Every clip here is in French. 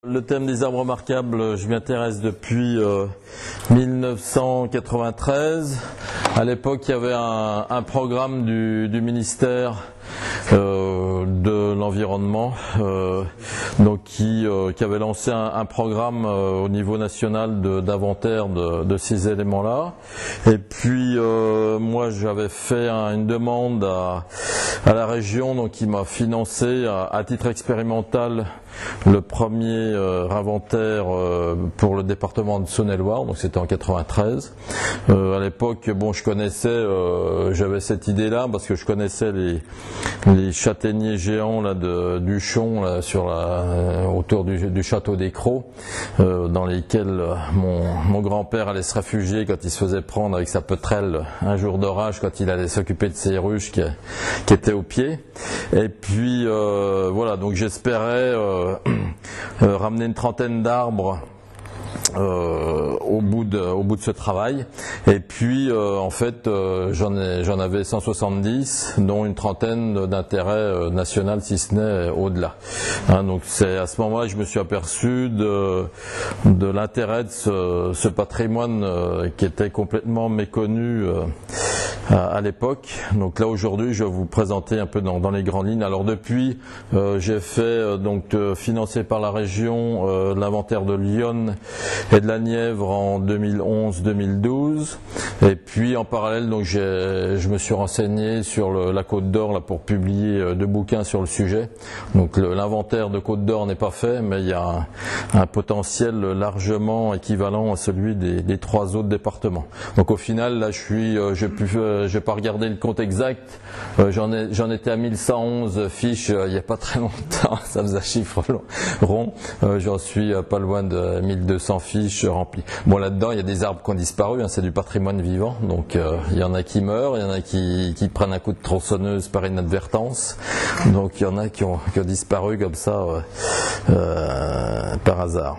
Le thème des arbres remarquables, je m'y intéresse depuis 1993. À l'époque, il y avait un programme du ministère de l'environnement qui avait lancé un programme au niveau national d'inventaire de ces éléments-là. Et puis moi j'avais fait une demande à la région qui m'a financé à titre expérimental le premier inventaire pour le département de Saône-et-Loire, donc c'était en 93. À l'époque, bon, je connaissais, j'avais cette idée-là parce que je connaissais les châtaigniers géants là du Chon là, autour du château des Crocs, dans lesquels mon grand-père allait se réfugier quand il se faisait prendre avec sa pétrelle un jour d'orage, quand il allait s'occuper de ses ruches qui étaient au pied. Et puis voilà, donc j'espérais ramener une trentaine d'arbres au bout de ce travail. Et puis en fait j'en avais 170, dont une trentaine d'intérêt national, si ce n'est au-delà. Donc c'est à ce moment-là que je me suis aperçu de l'intérêt de ce patrimoine qui était complètement méconnu à l'époque. Donc là aujourd'hui je vais vous présenter un peu dans les grandes lignes. Alors depuis j'ai fait financé par la région l'inventaire de l'Yonne et de la Nièvre en 2011-2012, et puis en parallèle donc je me suis renseigné sur la Côte d'Or là pour publier 2 bouquins sur le sujet. Donc l'inventaire de Côte d'Or n'est pas fait, mais il y a un potentiel largement équivalent à celui des 3 autres départements. Donc au final là j'ai pas regardé le compte exact, j'en étais à 1111 fiches il n'y a pas très longtemps, ça faisait un chiffre rond, j'en suis pas loin de 1200 fiches remplies. Bon, là-dedans il y a des arbres qui ont disparu, c'est du patrimoine vivant, donc il y en a qui meurent, il y en a qui prennent un coup de tronçonneuse par inadvertance, donc il y en a qui ont disparu comme ça par hasard.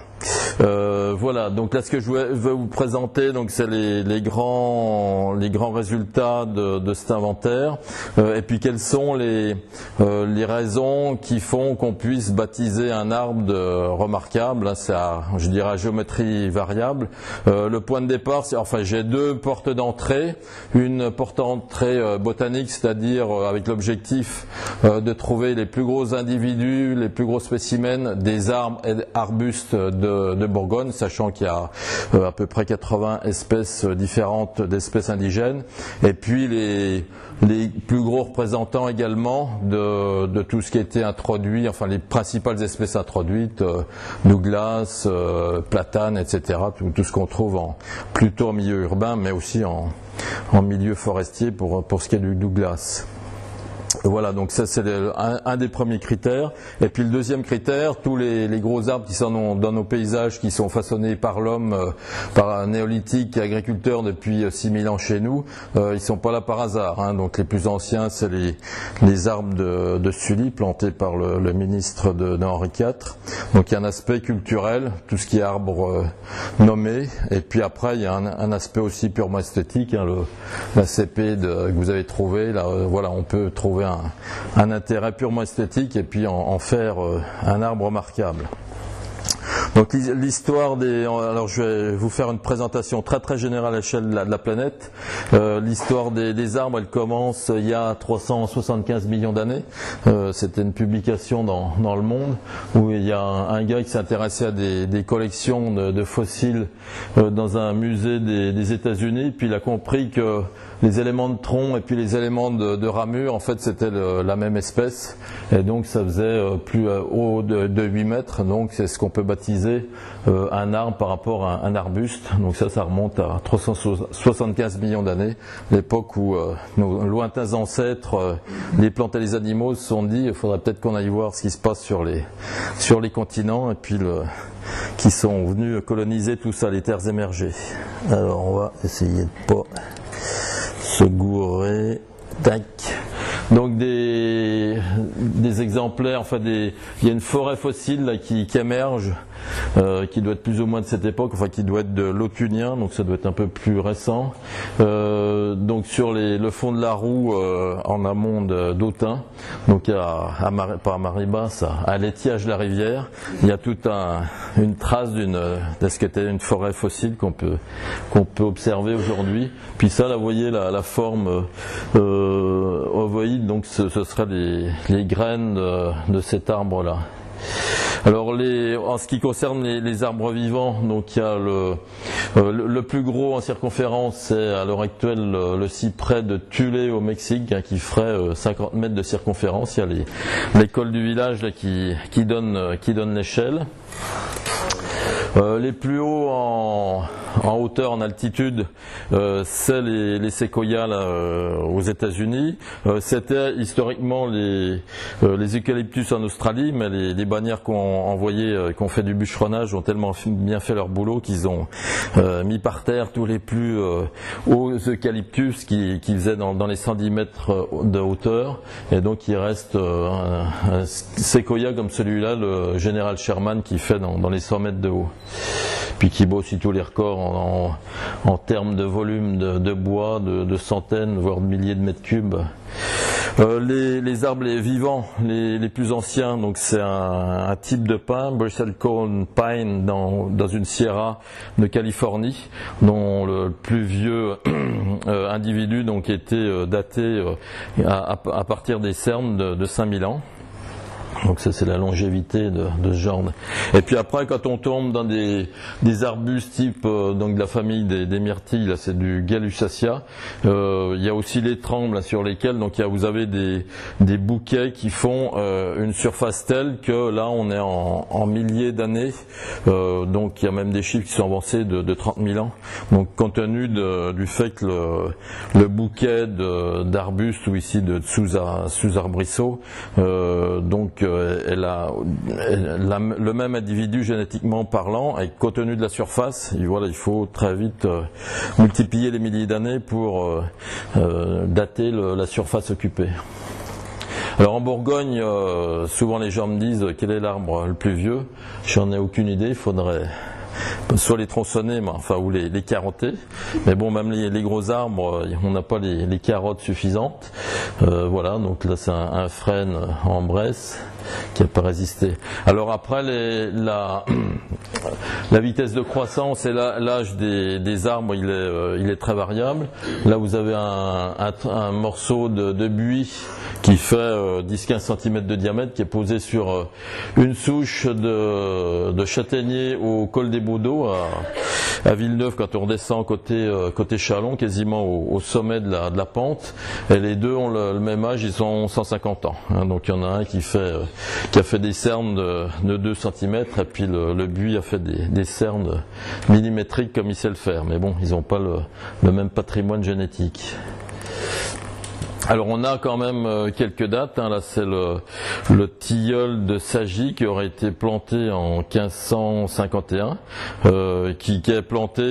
Voilà, donc là ce que je veux vous présenter, donc c'est les grands résultats de cet inventaire, et puis quelles sont les raisons qui font qu'on puisse baptiser un arbre remarquable. C'est je dirais à géométrie variable. Le point de départ, j'ai 2 portes d'entrée, une porte d'entrée botanique, c'est-à-dire avec l'objectif de trouver les plus gros individus, les plus gros spécimens des arbres et arbustes de Bourgogne, sachant qu'il y a à peu près 80 espèces différentes d'espèces indigènes, et puis les plus gros représentants également de tout ce qui a été introduit, les principales espèces introduites, Douglas, platane, etc., tout ce qu'on trouve plutôt en milieu urbain, mais aussi en milieu forestier pour ce qui est du Douglas. Voilà, donc ça c'est un des premiers critères. Et puis le deuxième critère, tous les gros arbres qui sont dans nos paysages, qui sont façonnés par l'homme, par un néolithique agriculteur depuis 6000 ans chez nous, ils sont pas là par hasard. Donc les plus anciens, c'est les arbres de Sully plantés par le ministre de Henri IV. Donc il y a un aspect culturel, tout ce qui est arbre nommé. Et puis après il y a un aspect aussi purement esthétique, la CP que vous avez trouvé. Là, voilà, on peut trouver un intérêt purement esthétique et puis en faire un arbre remarquable. Donc l'histoire alors je vais vous faire une présentation très très générale à l'échelle de la planète. L'histoire des arbres, elle commence il y a 375 millions d'années. C'était une publication dans Le Monde où il y a un gars qui s'intéressait à des collections de fossiles dans un musée des États-Unis, puis il a compris que les éléments de tronc et puis les éléments de ramure, en fait c'était la même espèce, et donc ça faisait plus haut de 8 mètres, donc c'est ce qu'on peut baptiser un arbre par rapport à un arbuste. Donc ça remonte à 375 millions d'années, l'époque où nos lointains ancêtres, les plantes et les animaux, se sont dit il faudrait peut-être qu'on aille voir ce qui se passe sur les continents, et puis qui sont venus coloniser tout ça, les terres émergées. Alors on va essayer de pas se gourer. Tac. Donc des exemplaires, enfin il y a une forêt fossile là, qui émerge, qui doit être plus ou moins de cette époque, enfin qui doit être de l'Autunien, donc ça doit être un peu plus récent. Donc sur le fond de la Roue, en amont d'Autun, donc pas à Maribas, à l'Étiage-la-Rivière, il y a toute une trace de ce qu'était une forêt fossile qu'on peut observer aujourd'hui. Puis ça, là, vous voyez la forme ovoïde, donc ce seraient les graines de cet arbre-là. Alors en ce qui concerne les arbres vivants, donc il y a le plus gros en circonférence, c'est à l'heure actuelle le cyprès de Tulé au Mexique, hein, qui ferait 50 mètres de circonférence. Il y a l'école du village là, qui donne l'échelle. Les plus hauts en hauteur, en altitude, c'est les séquoias là, aux États-Unis. C'était historiquement les eucalyptus en Australie, mais les bannières qu'on fait du bûcheronnage ont tellement bien fait leur boulot qu'ils ont mis par terre tous les plus hauts eucalyptus qui faisaient dans les 110 mètres de hauteur. Et donc il reste un séquoia comme celui-là, le général Sherman, qui fait dans les 100 mètres de haut. Puis qui bat aussi tous les records en termes de volume de bois, de centaines, voire de milliers de mètres cubes. Les arbres vivants, les plus anciens, donc c'est un type de pin, bristlecone pine, dans une sierra de Californie, dont le plus vieux individu donc était daté à partir des cernes de 5000 ans. Donc ça c'est la longévité de ce genre. Et puis après, quand on tombe dans des arbustes type donc de la famille des myrtilles, là c'est du Galusacia. Il y a aussi les trembles là, sur lesquels donc vous avez des bouquets qui font une surface telle que là on est en milliers d'années. Donc il y a même des chiffres qui sont avancés de 30 000 ans. Donc compte tenu du fait que le bouquet d'arbustes ou ici de sous-arbrisseaux, donc elle a le même individu génétiquement parlant, et compte tenu de la surface, il faut très vite multiplier les milliers d'années pour dater la surface occupée. Alors en Bourgogne, souvent les gens me disent quel est l'arbre le plus vieux. J'en ai aucune idée, il faudrait soit les tronçonner, ou les carotter. Mais bon, même les gros arbres, on n'a pas les carottes suffisantes. Voilà, donc là c'est un frêne en Bresse qui n'a pas résisté. Alors après, la vitesse de croissance et l'âge des arbres, il est très variable. Là vous avez un morceau de buis qui fait 10-15 cm de diamètre, qui est posé sur une souche de châtaignier au col des Baudeaux à Villeneuve, quand on redescend côté Châlons, quasiment au sommet de la pente. Et les deux ont le même âge, ils ont 150 ans. Hein, donc il y en a un qui a fait des cernes de 2 cm, et puis le buis a fait des cernes millimétriques comme il sait le faire. Mais bon, ils n'ont pas le même patrimoine génétique. Alors on a quand même quelques dates, hein. Là c'est le tilleul de Sagy qui aurait été planté en 1551, qui est planté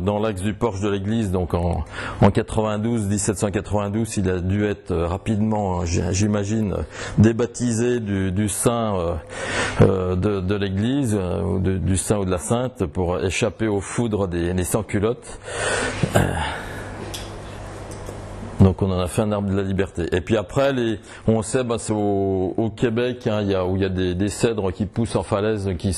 dans l'axe du porche de l'église, donc en 1792, il a dû être rapidement, j'imagine, débaptisé du saint de l'église, du saint ou de la sainte, pour échapper aux foudres des sans-culottes. Donc on en a fait un arbre de la liberté. Et puis après, on sait, c'est au Québec, hein, où il y a des cèdres qui poussent en falaise, qui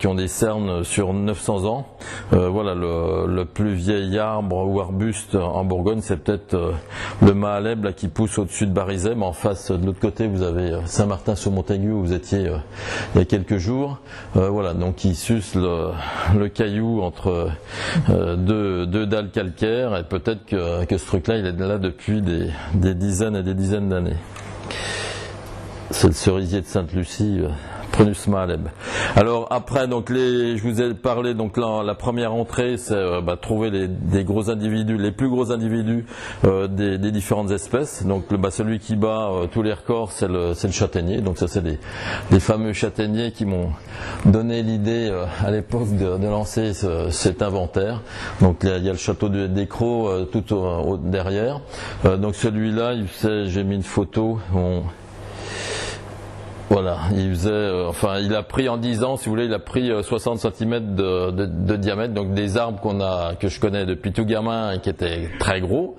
ont des cernes sur 900 ans. Voilà, le plus vieil arbre ou arbuste en Bourgogne, c'est peut-être le Mahaleb là, qui pousse au-dessus de Barizet, mais en face, de l'autre côté, vous avez Saint-Martin-sur-Montaigu, où vous étiez il y a quelques jours. Voilà, donc il suce le caillou entre deux dalles calcaires, et peut-être que ce truc-là, il est là depuis des dizaines et des dizaines d'années. C'est le cerisier de Sainte-Lucie, Prunus Mahaleb. Alors après, donc je vous ai parlé, donc la première entrée, c'est trouver des gros individus, les plus gros individus des différentes espèces. Donc celui qui bat tous les records, c'est le châtaignier. Donc ça, c'est des fameux châtaigniers qui m'ont donné l'idée à l'époque de lancer cet inventaire. Donc il y a le château d'Écraux tout derrière. Donc celui-là, j'ai mis une photo. Voilà, il a pris en 10 ans, si vous voulez, il a pris 60 cm de diamètre, donc des arbres que je connais depuis tout gamin et qui étaient très gros,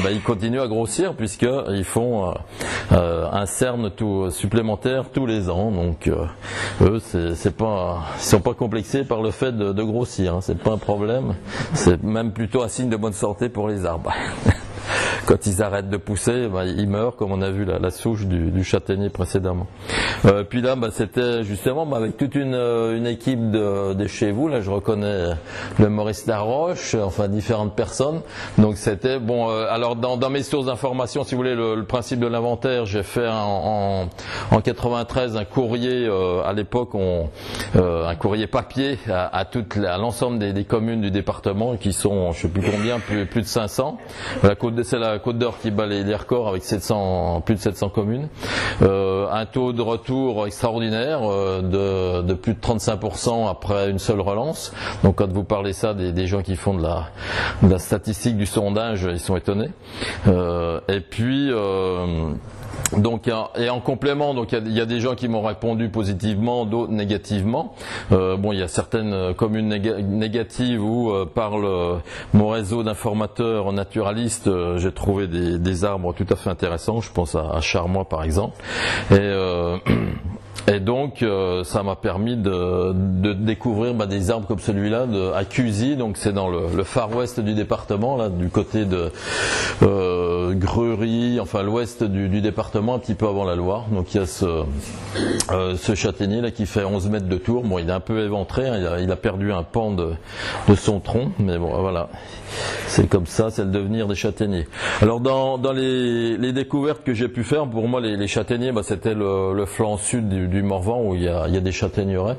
ils continuent à grossir puisqu'ils font un cerne supplémentaire tous les ans, donc eux, ils sont pas complexés par le fait de grossir, hein, c'est pas un problème, c'est même plutôt un signe de bonne santé pour les arbres. Quand ils arrêtent de pousser, ils meurent, comme on a vu la souche du châtaignier précédemment. Puis là, c'était justement avec toute une équipe de chez vous. Là, je reconnais le Maurice Laroche, enfin différentes personnes. Donc c'était bon. Alors dans mes sources d'information, si vous voulez, le principe de l'inventaire, j'ai fait en 93 un courrier à l'époque, un courrier papier à l'ensemble des communes du département qui sont, je sais plus combien, plus de 500. C'est la Côte d'Or qui bat les records avec plus de 700 communes. Un taux de retour extraordinaire de plus de 35% après une seule relance. Donc quand vous parlez ça des gens qui font de la statistique, du sondage, ils sont étonnés. Et puis donc, et en complément, donc il y a des gens qui m'ont répondu positivement, d'autres négativement. Il y a certaines communes négatives où par mon réseau d'informateurs naturalistes, j'ai trouvé des arbres tout à fait intéressants. Je pense à Charmois par exemple. Et donc ça m'a permis de découvrir des arbres comme celui-là à Cusy, donc c'est dans le Far West du département, là du côté de Grury, enfin l'ouest du département, un petit peu avant la Loire. Donc il y a ce châtaignier là qui fait 11 mètres de tour. Bon, il est un peu éventré, hein, il a perdu un pan de son tronc, mais bon voilà, c'est comme ça, c'est le devenir des châtaigniers. Alors dans les découvertes que j'ai pu faire, pour moi les châtaigniers, c'était le flanc sud du Morvan où il y a des châtaigneraies.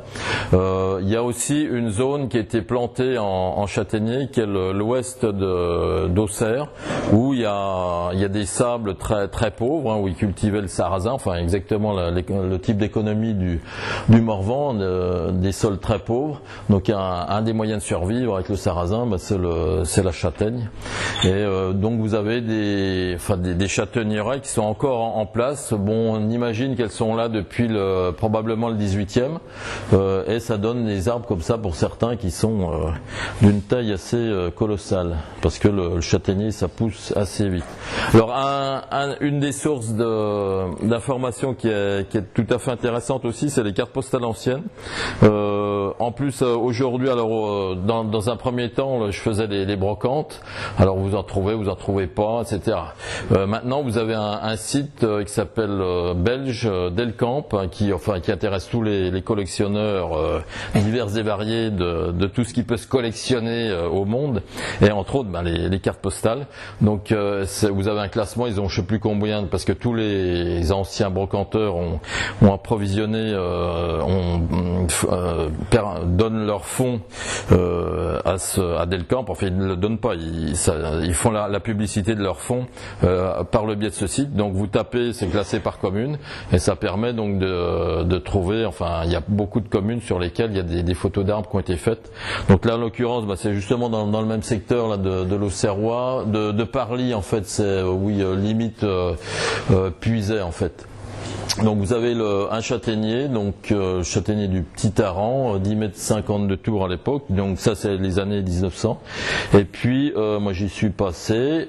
Il y a aussi une zone qui a été plantée en châtaignier, qui est l'ouest d'Auxerre, où il y a des sables très très pauvres, hein, où ils cultivaient le sarrasin, enfin exactement le type d'économie du Morvan, des sols très pauvres. Donc un des moyens de survivre avec le sarrasin, c'est la châtaigne. Et donc vous avez des châtaigneraies qui sont encore en place. Bon, on imagine qu'elles sont là depuis probablement le 18e, et ça donne des arbres comme ça pour certains qui sont d'une taille assez colossale, parce que le châtaignier ça pousse assez vite. Alors une des sources d'information qui est tout à fait intéressante aussi, c'est les cartes postales anciennes. En plus aujourd'hui, alors dans un premier temps, je faisais des brocantes. Alors vous en trouvez pas, etc. Maintenant vous avez un site qui s'appelle belge Delcamp, qui intéresse tous les collectionneurs divers et variés de tout ce qui peut se collectionner au monde, et entre autres les cartes postales. Donc vous avez un classement, ils ont je sais plus combien, parce que tous les anciens brocanteurs ont approvisionné, donnent leurs fonds à Delcamp. Enfin ils ne le donnent pas, ils font la publicité de leurs fonds par le biais de ce site. Donc vous tapez, c'est classé par commune, et ça permet donc de trouver, enfin il y a beaucoup de communes sur lesquelles il y a des photos d'arbres qui ont été faites. Donc là en l'occurrence c'est justement dans le même secteur là, de l'Auxerrois, de Parly en fait, c'est limite Puisaye en fait. Donc vous avez un châtaignier, donc châtaignier du Petit Aran, 10 mètres 50 de tour à l'époque, donc ça c'est les années 1900. Et puis moi j'y suis passé,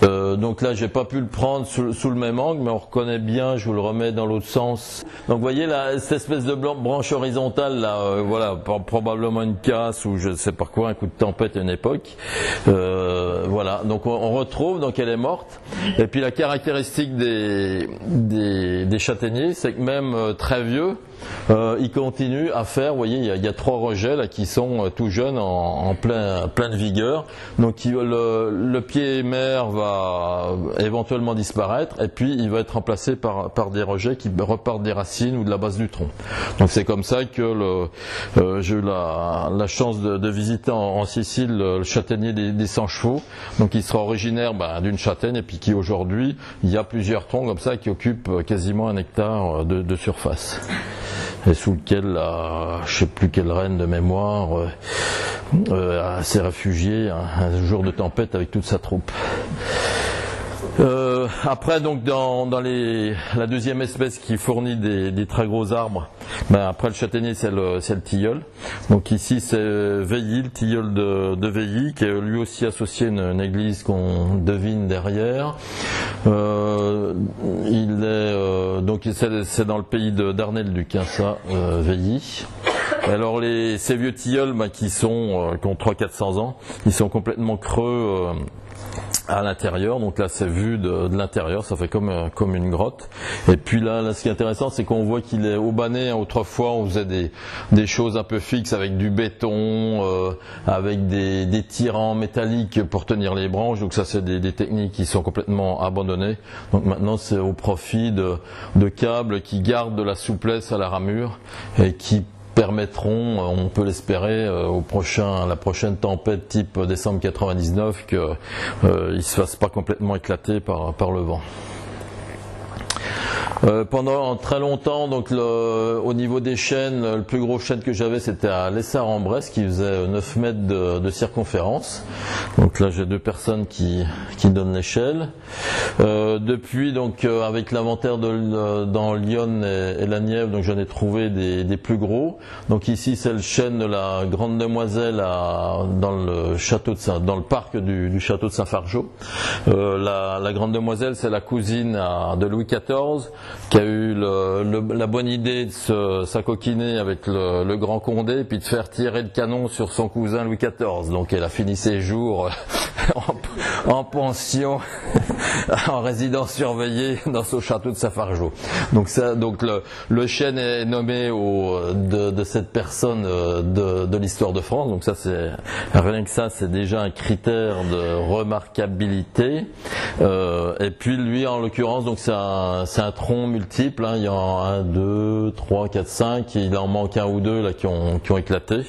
donc là j'ai pas pu le prendre sous le même angle, mais on reconnaît bien, je vous le remets dans l'autre sens. Donc vous voyez là, cette espèce de branche horizontale là, voilà, probablement une casse ou je sais pas quoi, un coup de tempête à une époque. Voilà, donc on retrouve, donc elle est morte. Et puis la caractéristique des des châtaigniers, c'est que même très vieux, ils continuent à faire, vous voyez, il y a 3 rejets là qui sont tout jeunes en pleine vigueur. Donc le pied mère va éventuellement disparaître et puis il va être remplacé par des rejets qui repartent des racines ou de la base du tronc. Donc c'est comme ça que j'ai eu la chance de visiter en Sicile le châtaignier des 100 chevaux, donc il sera originaire d'une châtaigne et puis qui aujourd'hui, il y a plusieurs troncs comme ça qui occupent quasiment 1 hectare de surface. Et sous lequel je ne sais plus quelle reine de mémoire s'est réfugiée un jour de tempête avec toute sa troupe. Après donc dans la deuxième espèce qui fournit des très gros arbres, après le châtaignier c'est le tilleul. Donc ici c'est Veilly, le tilleul de Veilly, qui est lui aussi associé à une église qu'on devine derrière. Donc c'est dans le pays d'Arnel-Duc, ça, Veilly. Alors ces vieux tilleuls qui ont 300-400 ans, ils sont complètement creux à l'intérieur, donc là c'est vu de l'intérieur, ça fait comme une grotte. Et puis là ce qui est intéressant, c'est qu'on voit qu'il est aubané. Autrefois on faisait des choses un peu fixes avec du béton, avec des tirants métalliques pour tenir les branches, donc ça c'est des techniques qui sont complètement abandonnées. Donc maintenant c'est au profit de câbles qui gardent de la souplesse à la ramure et qui permettront, on peut l'espérer, la prochaine tempête type décembre 99, qu'il ne se fasse pas complètement éclater par le vent. Pendant très longtemps, donc au niveau des chênes, le plus gros chêne que j'avais c'était à Lessard-en-Bresse qui faisait 9 mètres de circonférence. Donc là j'ai 2 personnes qui donnent l'échelle. Depuis donc avec l'inventaire dans Lyon et la Nièvre, donc j'en ai trouvé des plus gros. Donc ici c'est le chêne de la Grande Demoiselle dans le parc du château de Saint-Fargeau. La Grande Demoiselle c'est la cousine de Louis XIV, qui a eu la bonne idée de s'acoquiner avec le grand Condé et puis de faire tirer le canon sur son cousin Louis XIV. Donc elle a fini ses jours en pension, en résidence surveillée dans ce château de Saint-Fargeau. Donc le chêne est nommé de cette personne de l'histoire de France. Donc ça c'est rien que ça, c'est déjà un critère de remarquabilité. Et puis lui en l'occurrence, donc c'est un tronc multiple, il y en a 1, 2, 3, 4, 5, il en manque 1 ou 2 là qui ont éclaté.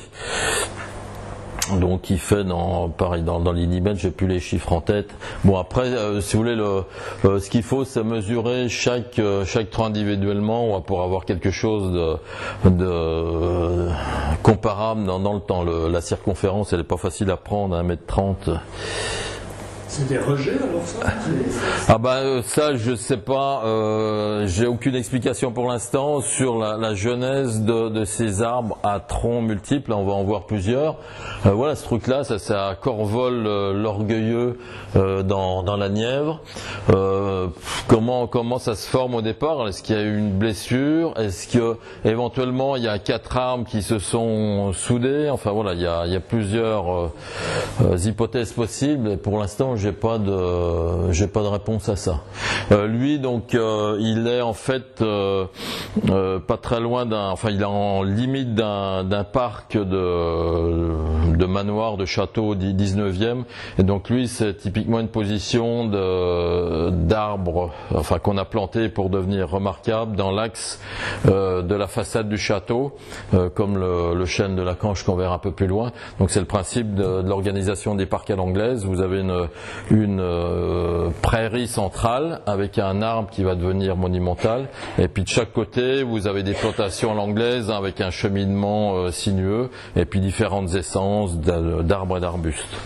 Donc il fait pareil dans l'Illimètre, j'ai plus les chiffres en tête. Bon après, si vous voulez, ce qu'il faut c'est mesurer chaque tronc individuellement pour avoir quelque chose de comparable dans le temps. La circonférence elle est pas facile à prendre, 1m30. C'est des rejets alors ça? Ça je sais pas, j'ai aucune explication pour l'instant sur la genèse de ces arbres à troncs multiples. Là, on va en voir plusieurs. Voilà, ce truc là, c'est à Corvol l'Orgueilleux dans la Nièvre. Comment ça se forme au départ? Est-ce qu'il y a eu une blessure? Est-ce que éventuellement il y a 4 arbres qui se sont soudés? Enfin voilà, il y a plusieurs hypothèses possibles et pour l'instant j'ai pas de réponse à ça. Lui donc il est en fait pas très loin il est en limite d'un parc de manoirs, de châteaux du 19e, et donc lui c'est typiquement une position d'arbre qu'on a planté pour devenir remarquable dans l'axe de la façade du château, comme le chêne de la Canche qu'on verra un peu plus loin. Donc c'est le principe de l'organisation des parcs à l'anglaise. Vous avez une prairie centrale avec un arbre qui va devenir monumental, et puis de chaque côté vous avez des plantations à l'anglaise avec un cheminement sinueux et puis différentes essences d'arbres et d'arbustes.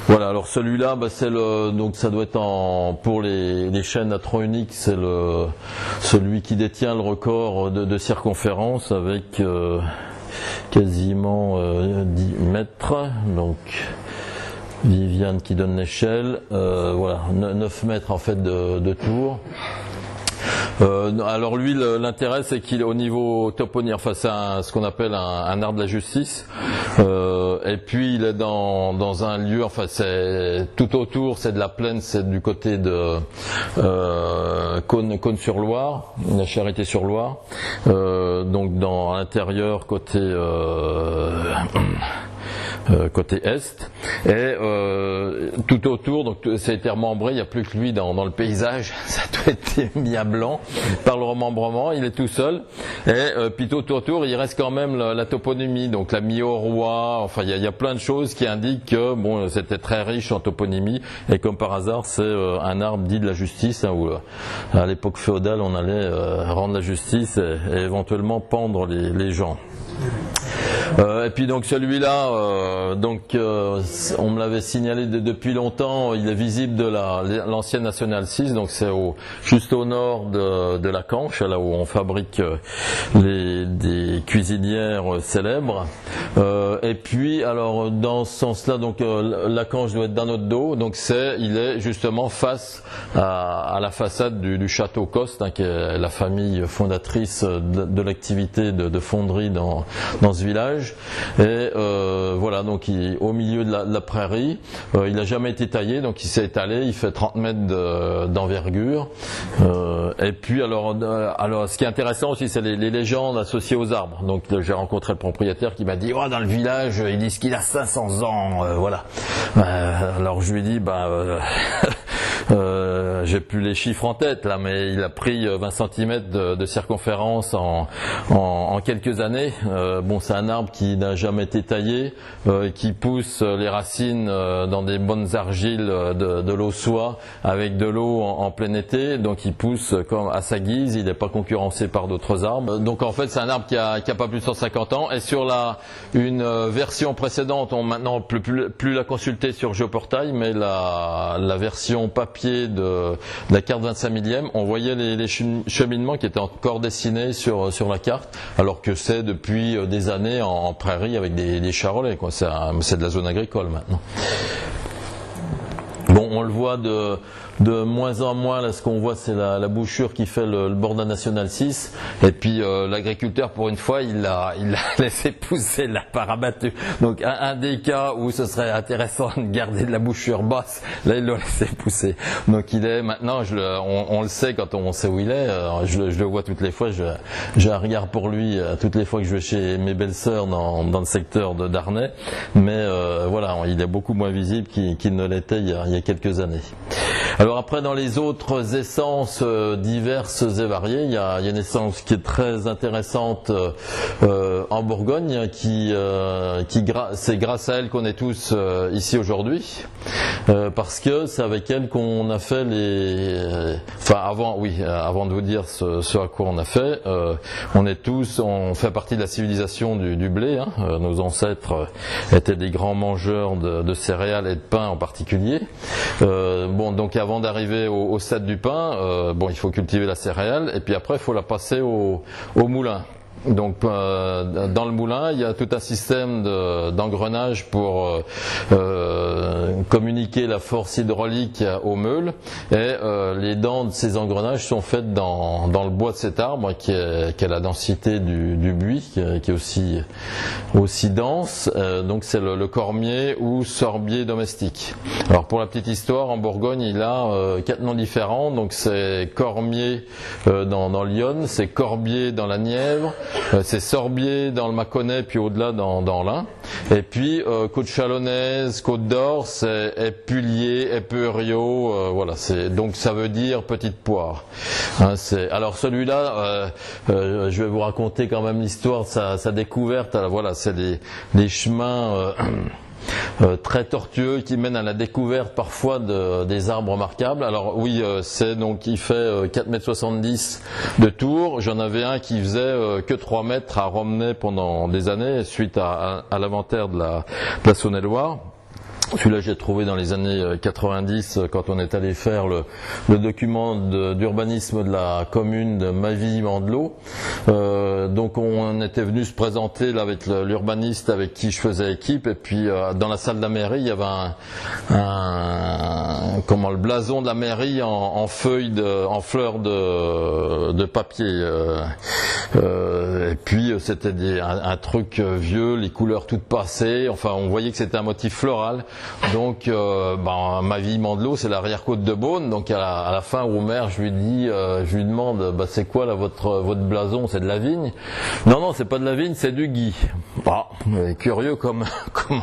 Voilà, alors celui-là, donc ça doit être pour les chênes à tronc unique, c'est celui qui détient le record de circonférence avec quasiment 10 mètres. Donc Viviane qui donne l'échelle, voilà, 9 mètres en fait de tour. Alors lui, l'intérêt, c'est qu'il est au niveau toponyme, enfin c'est ce qu'on appelle un arbre de la justice. Et puis il est dans un lieu, enfin c'est tout autour, c'est de la plaine, c'est du côté de Cône-sur-Loire, la Charité-sur-Loire. Donc dans l'intérieur côté côté est, et tout autour, donc ça a été remembré, il n'y a plus que lui dans le paysage, ça a tout été mis à blanc par le remembrement, il est tout seul, et puis tout autour il reste quand même la toponymie, donc la mi-au-roi, enfin il y a plein de choses qui indiquent que bon, c'était très riche en toponymie, et comme par hasard c'est un arbre dit de la justice, hein, où à l'époque féodale on allait rendre la justice et éventuellement pendre les gens. Et puis donc celui-là, on me l'avait signalé depuis longtemps, il est visible de l'ancienne Nationale 6, donc c'est juste au nord de la Canche, là où on fabrique des cuisinières célèbres. Et puis alors dans ce sens-là, donc la Canche doit être dans notre dos, donc il est justement face à la façade du château Coste, hein, qui est la famille fondatrice de l'activité de fonderie dans ce village. Et voilà, donc au milieu de la prairie, il n'a jamais été taillé, donc il s'est étalé, il fait 30 mètres d'envergure. Et puis alors ce qui est intéressant aussi, c'est les légendes associées aux arbres. Donc j'ai rencontré le propriétaire qui m'a dit dans le village ils disent qu'il a 500 ans, voilà. Alors je lui ai dit j'ai plus les chiffres en tête là, mais il a pris 20 cm de circonférence en quelques années. Bon, c'est un arbre qui n'a jamais été taillé, qui pousse les racines dans des bonnes argiles de l'eau soie avec de l'eau en plein été, donc il pousse comme à sa guise, il n'est pas concurrencé par d'autres arbres. Donc en fait c'est un arbre qui a pas plus de 150 ans, et sur une version précédente, on maintenant plus la consulter sur Géoportail, mais la version papier de la carte 25 millième, on voyait les cheminements qui étaient encore dessinés sur la carte, alors que c'est depuis des années en prairie avec des charolais, quoi. C'est de la zone agricole maintenant. Bon, on le voit de moins en moins, là ce qu'on voit c'est la bouchure qui fait le bord de la Nationale 6, et puis l'agriculteur pour une fois il a laissé pousser la part abattue. Donc un des cas où ce serait intéressant de garder de la bouchure basse, là il l'a laissé pousser. Donc il est maintenant, on le sait quand on sait où il est, je le vois toutes les fois, j'ai un regard pour lui toutes les fois que je vais chez mes belles-sœurs dans le secteur de Darney, mais voilà, il est beaucoup moins visible qu'il ne l'était il y a quelques années. Alors après, dans les autres essences diverses et variées, il y a une essence qui est très intéressante en Bourgogne, c'est grâce à elle qu'on est tous ici aujourd'hui, parce que c'est avec elle qu'on a fait avant de vous dire ce à quoi on a fait, on fait partie de la civilisation du blé, hein. Nos ancêtres étaient des grands mangeurs de céréales et de pain en particulier. Donc avant d'arriver au stade du pain, il faut cultiver la céréale, et puis après il faut la passer au moulin. Donc dans le moulin, il y a tout un système d'engrenage pour communiquer la force hydraulique au meule, et les dents de ces engrenages sont faites dans le bois de cet arbre qui a la densité du buis, qui est aussi dense. Donc c'est le cormier ou sorbier domestique. Alors pour la petite histoire, en Bourgogne il a 4 noms différents. Donc c'est cormier dans l'Yonne, c'est corbier dans la Nièvre, c'est sorbier dans le Mâconnais, puis au-delà dans l'Ain. Et puis côte chalonnaise, côte d'Or, c'est épulier, épeuriot, voilà. Donc ça veut dire petite poire. Hein, alors celui-là, je vais vous raconter quand même l'histoire de sa découverte. Alors, voilà, c'est des chemins très tortueux qui mènent à la découverte parfois des arbres remarquables. Alors oui, il fait 4,70 m de tour. J'en avais un qui faisait que 3 mètres à Romney pendant des années suite à l'inventaire de la Saône-et-Loire. Celui-là, j'ai trouvé dans les années 90 quand on est allé faire le document d'urbanisme de la commune de Mavie-Mandelot. Donc on était venu se présenter là avec l'urbaniste avec qui je faisais équipe, et puis dans la salle de la mairie, il y avait le blason de la mairie en fleurs de papier. Et puis c'était un truc vieux, les couleurs toutes passées. Enfin, on voyait que c'était un motif floral. Donc, Mavie-Mandelot, c'est l'arrière-côte de Beaune. Donc, à la fin, au maire, je lui demande, c'est quoi là votre blason? C'est de la vigne? Non, c'est pas de la vigne, c'est du gui. Curieux comme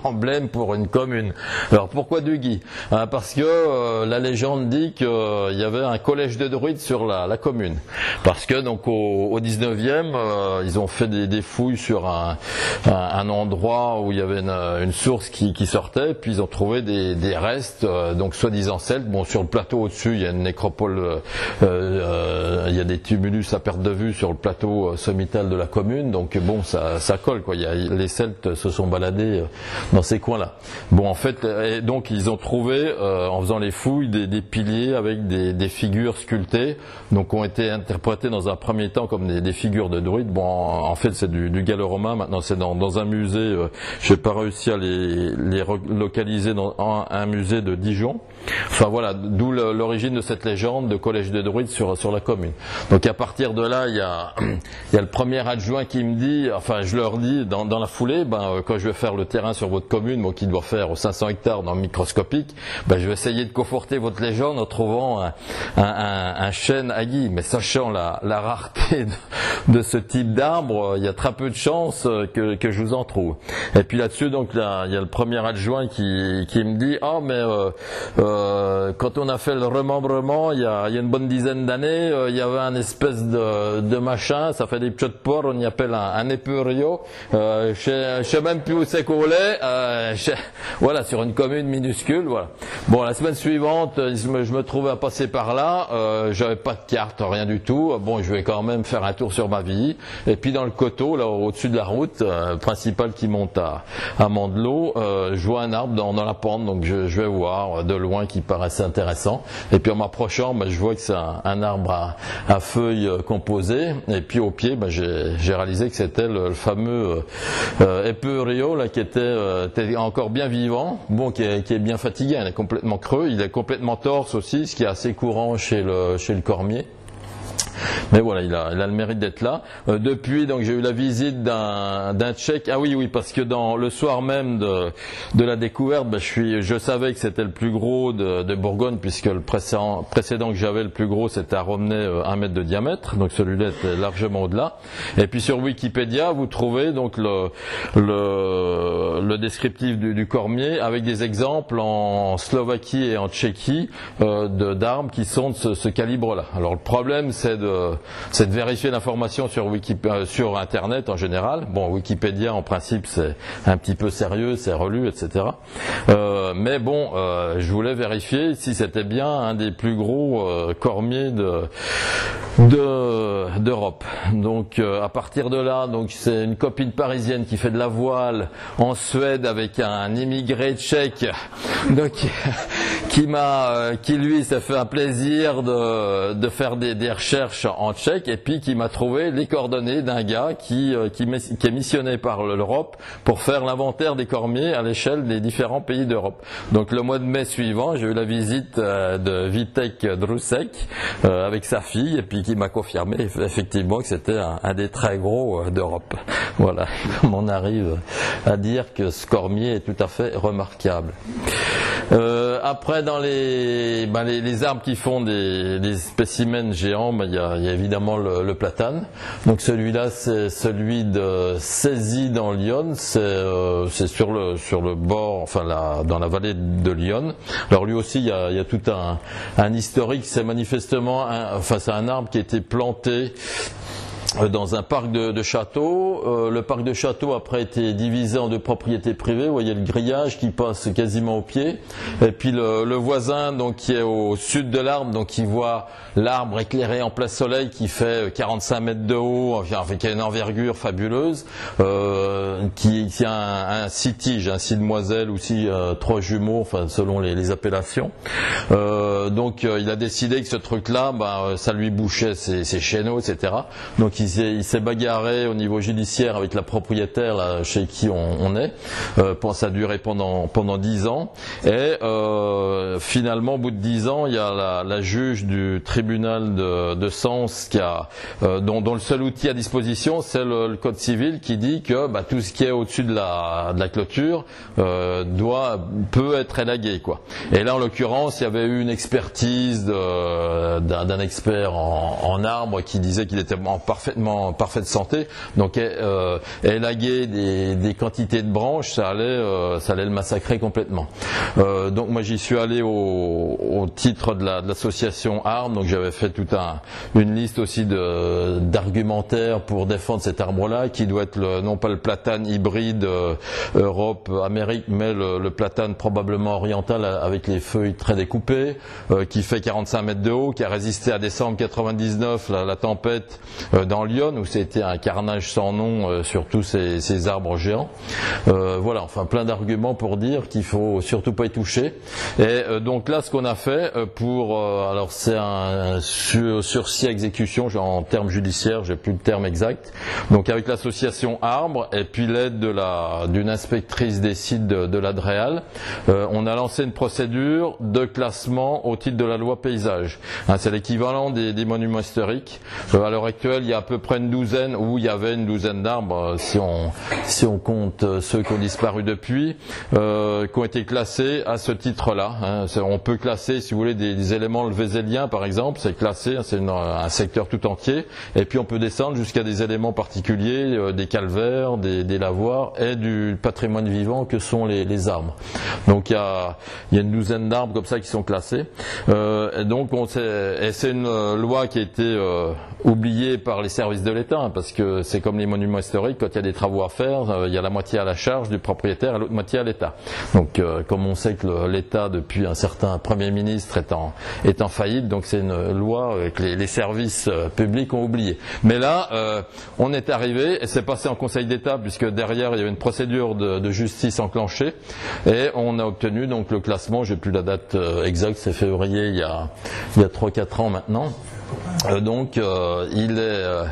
emblème pour une commune. Alors, pourquoi du gui? Parce que la légende dit qu'il y avait un collège de druides sur la commune. Parce que donc au 19e, ils ont fait des fouilles sur un endroit où il y avait une source qui sortait, puis ils ont trouvé des restes, donc soi-disant celtes. Bon, sur le plateau au-dessus, il y a une nécropole, il y a des tumulus à perte de vue sur le plateau sommital de la commune, donc bon, ça colle, quoi. Les Celtes se sont baladés dans ces coins-là. Bon, en fait, et donc ils ont trouvé, en faisant les fouilles, des piliers avec des figures sculptées, donc ont été interprétées dans un premier temps comme des figures de druides. Bon, en fait, c'est du gallo-romain. Maintenant, c'est dans un musée. J'ai pas réussi à les relocaliser dans un musée de Dijon. Enfin voilà, d'où l'origine de cette légende de collège de druides sur la commune. Donc à partir de là, il y a le premier adjoint qui me dit, enfin je leur dis dans la foulée, quand je vais faire le terrain sur votre commune, moi qui dois faire 500 hectares dans le microscopique, je vais essayer de conforter votre légende en trouvant un chêne à gui. Mais sachant la rareté de ce type d'arbre, il y a très peu de chances que je vous en trouve. Et puis là-dessus, donc là, il y a le premier adjoint qui me dit, quand on a fait le remembrement, il y a une bonne dizaine d'années, il y avait un espèce de machin, ça fait des petits de porc, on y appelle un épurio. Je sais même plus où c'est qu'on l'est. Voilà, sur une commune minuscule. Voilà. Bon, la semaine suivante, je me trouvais à passer par là. J'avais pas de carte, rien du tout. Bon, je vais quand même faire un tour sur Mavie. Et puis dans le coteau, là au-dessus de la route principale qui monte à Mandelot, je vois un arbre dans la pente, donc je vais voir de loin qui paraissait intéressant. Et puis en m'approchant, je vois que c'est un arbre à feuilles composées. Et puis au pied, j'ai réalisé que c'était le fameux épurio là, qui était encore bien vivant, bon, qui est bien fatigué, il est complètement creux, il est complètement torse aussi, ce qui est assez courant chez le cormier. Mais voilà, il a le mérite d'être là. Depuis, donc, j'ai eu la visite d'un Tchèque. Ah oui, parce que le soir même de la découverte, je savais que c'était le plus gros de Bourgogne, puisque le précédent que j'avais, le plus gros, c'était à Romney, 1 mètre de diamètre. Donc celui-là était largement au-delà. Et puis sur Wikipédia, vous trouvez donc le descriptif du cormier avec des exemples en Slovaquie et en Tchéquie d'arbres qui sont de ce calibre-là. Alors le problème, c'est de vérifier l'information sur Internet en général. Bon, Wikipédia en principe c'est un petit peu sérieux, c'est relu, etc. Mais bon, je voulais vérifier si c'était bien un des plus gros cormiers d'Europe. Donc à partir de là, donc c'est une copine parisienne qui fait de la voile en Suède avec un immigré tchèque, donc qui lui s'est fait un plaisir de faire des recherches en tchèque, et puis qui m'a trouvé les coordonnées d'un gars qui est missionné par l'Europe pour faire l'inventaire des cormiers à l'échelle des différents pays d'Europe. Donc le mois de mai suivant, j'ai eu la visite de Vitek Drusek avec sa fille, et puis qui m'a confirmé effectivement que c'était un des très gros d'Europe. Voilà, on arrive à dire que ce cormier est tout à fait remarquable. Après, dans les arbres qui font des spécimens géants, il y a évidemment le platane. Donc celui-là, c'est celui de Cézy dans l'Yonne. C'est sur le bord, enfin dans la vallée de l'Yonne. Alors lui aussi, il y a tout un historique. C'est manifestement, c'est un arbre qui a été planté dans un parc de châteaux. Le parc de châteaux après a été divisé en 2 propriétés privées. Vous voyez le grillage qui passe quasiment au pied. Et puis le voisin donc qui est au sud de l'arbre, donc qui voit l'arbre éclairé en plein soleil qui fait 45 mètres de haut, enfin, qui a une envergure fabuleuse, qui a un 6 tiges, un 6 demoiselles ou 3 jumeaux, enfin selon les appellations. Donc il a décidé que ce truc-là, ça lui bouchait ses chéneaux, etc. Donc il s'est bagarré au niveau judiciaire avec la propriétaire là, chez qui on est. Ça a duré pendant 10 ans. Et finalement, au bout de 10 ans, il y a la juge du tribunal de Sens dont le seul outil à disposition, c'est le code civil qui dit que tout ce qui est au-dessus de la clôture peut être élagué, quoi. Et là, en l'occurrence, il y avait eu une expertise d'un expert en arbres qui disait qu'il était en parfaite santé, donc élaguer des quantités de branches, ça allait le massacrer complètement. Donc moi j'y suis allé au titre de l'association Armes, donc j'avais fait toute une liste aussi d'argumentaires pour défendre cet arbre-là, qui doit être non pas le platane hybride Europe-Amérique, mais le platane probablement oriental avec les feuilles très découpées, qui fait 45 mètres de haut, qui a résisté à décembre 99, la tempête dans Lyon, où c'était un carnage sans nom sur tous ces arbres géants. Voilà, enfin plein d'arguments pour dire qu'il faut surtout pas y toucher. Et donc là, ce qu'on a fait alors c'est un sursis à exécution, en termes judiciaires, j'ai plus le terme exact. Donc avec l'association Arbres et puis l'aide d'une inspectrice des sites de l'Adréal, on a lancé une procédure de classement au titre de la loi paysage. C'est l'équivalent des monuments historiques. À l'heure actuelle, il y a à peu près il y avait une douzaine d'arbres, si on compte ceux qui ont disparu depuis, qui ont été classés à ce titre-là. On peut classer, si vous voulez, des éléments véséliens, par exemple, c'est classé, c'est un secteur tout entier, et puis on peut descendre jusqu'à des éléments particuliers, des calvaires, des lavoirs, et du patrimoine vivant que sont les arbres. Donc il y a une douzaine d'arbres comme ça qui sont classés. Et donc c'est une loi qui a été oubliée par les services de l'État, parce que c'est comme les monuments historiques, quand il y a des travaux à faire, il y a la moitié à la charge du propriétaire et l'autre moitié à l'État. Donc comme on sait que l'État, depuis un certain Premier ministre, est en faillite, donc c'est une loi que les services publics ont oublié. Mais là, on est arrivé, et c'est passé en Conseil d'État, puisque derrière il y avait une procédure de justice enclenchée, et on a obtenu donc le classement, j'ai plus la date exacte, c'est février il y a 3-4 ans maintenant. Donc il est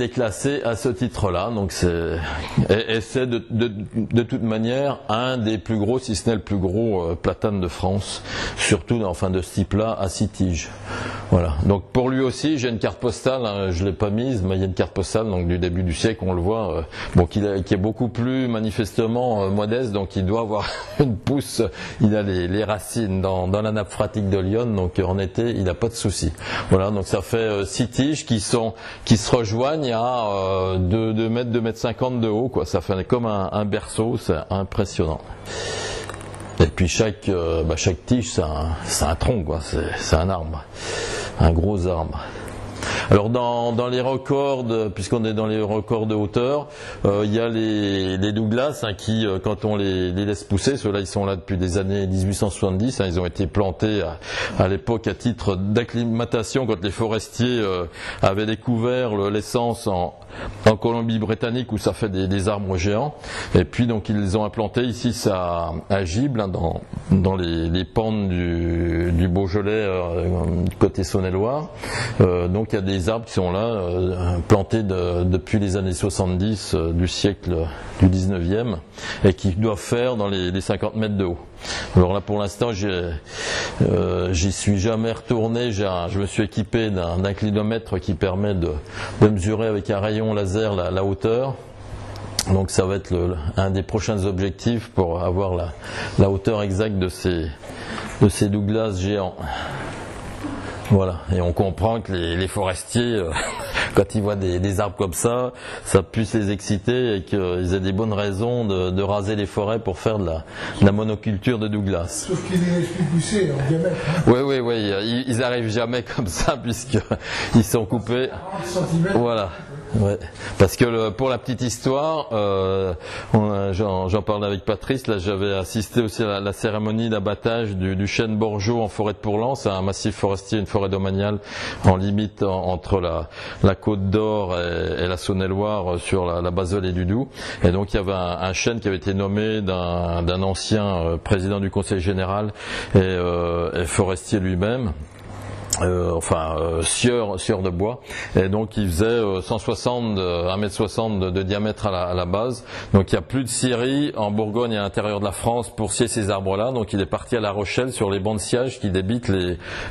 classé à ce titre-là. Donc c'est de toute manière un des plus gros, si ce n'est le plus gros platane de France, surtout de ce type-là à 6 tiges. Voilà. Donc pour lui aussi, j'ai une carte postale, je l'ai pas mise, mais il y a une carte postale donc du début du siècle, on le voit, qui est beaucoup plus manifestement modeste, donc il doit avoir une pousse, il a les racines dans la nappe phréatique de Lyon, donc en été il n'a pas de souci. Voilà, donc ça fait 6 tiges qui se rejoignent à 2 mètres, 2 mètres 50 de haut, quoi. Ça fait comme un berceau, c'est impressionnant. Et puis chaque tige, c'est un tronc, quoi. C'est un arbre, un gros arbre. Alors dans les records, puisqu'on est dans les records de hauteur, il y a les Douglas qui, quand on les laisse pousser, ceux-là ils sont là depuis des années 1870, ils ont été plantés à l'époque à titre d'acclimatation quand les forestiers avaient découvert l'essence en Colombie-Britannique où ça fait des arbres géants. Et puis donc ils les ont implantés ici à Gibes, dans les pentes du Beaujolais côté Saône-et-Loire. Donc il y a des arbres qui sont là, plantés depuis les années 70 du siècle du 19e et qui doivent faire dans les 50 mètres de haut. Alors là pour l'instant j'y suis jamais retourné, je me suis équipé d'un inclinomètre qui permet de mesurer avec un rayon laser la hauteur. Donc ça va être un des prochains objectifs pour avoir la hauteur exacte de ces Douglas géants. Voilà, et on comprend que les forestiers quand ils voient des arbres comme ça puisse les exciter et qu'ils aient des bonnes raisons de raser les forêts pour faire de la monoculture de Douglas. Sauf qu'il est plus poussé en diamètre. Oui, ils n'arrivent jamais comme ça puisqu'ils sont coupés. 40 cm. Voilà. Ouais. Parce que pour la petite histoire, j'en parlais avec Patrice, là j'avais assisté aussi à la cérémonie d'abattage du chêne bourgeot en forêt de Pourlan. C'est un massif forestier, une forêt domaniale en limite entre la Côte d'Or et la Saône-et-Loire sur la Baseule et du Doubs. Et donc il y avait un chêne qui avait été nommé d'un ancien président du Conseil général et forestier lui-même. Sieur de bois, et donc il faisait 1m60 de diamètre à la base. Donc il n'y a plus de scierie en Bourgogne et à l'intérieur de la France pour scier ces arbres-là. Donc il est parti à La Rochelle sur les bancs de sciage qui débitent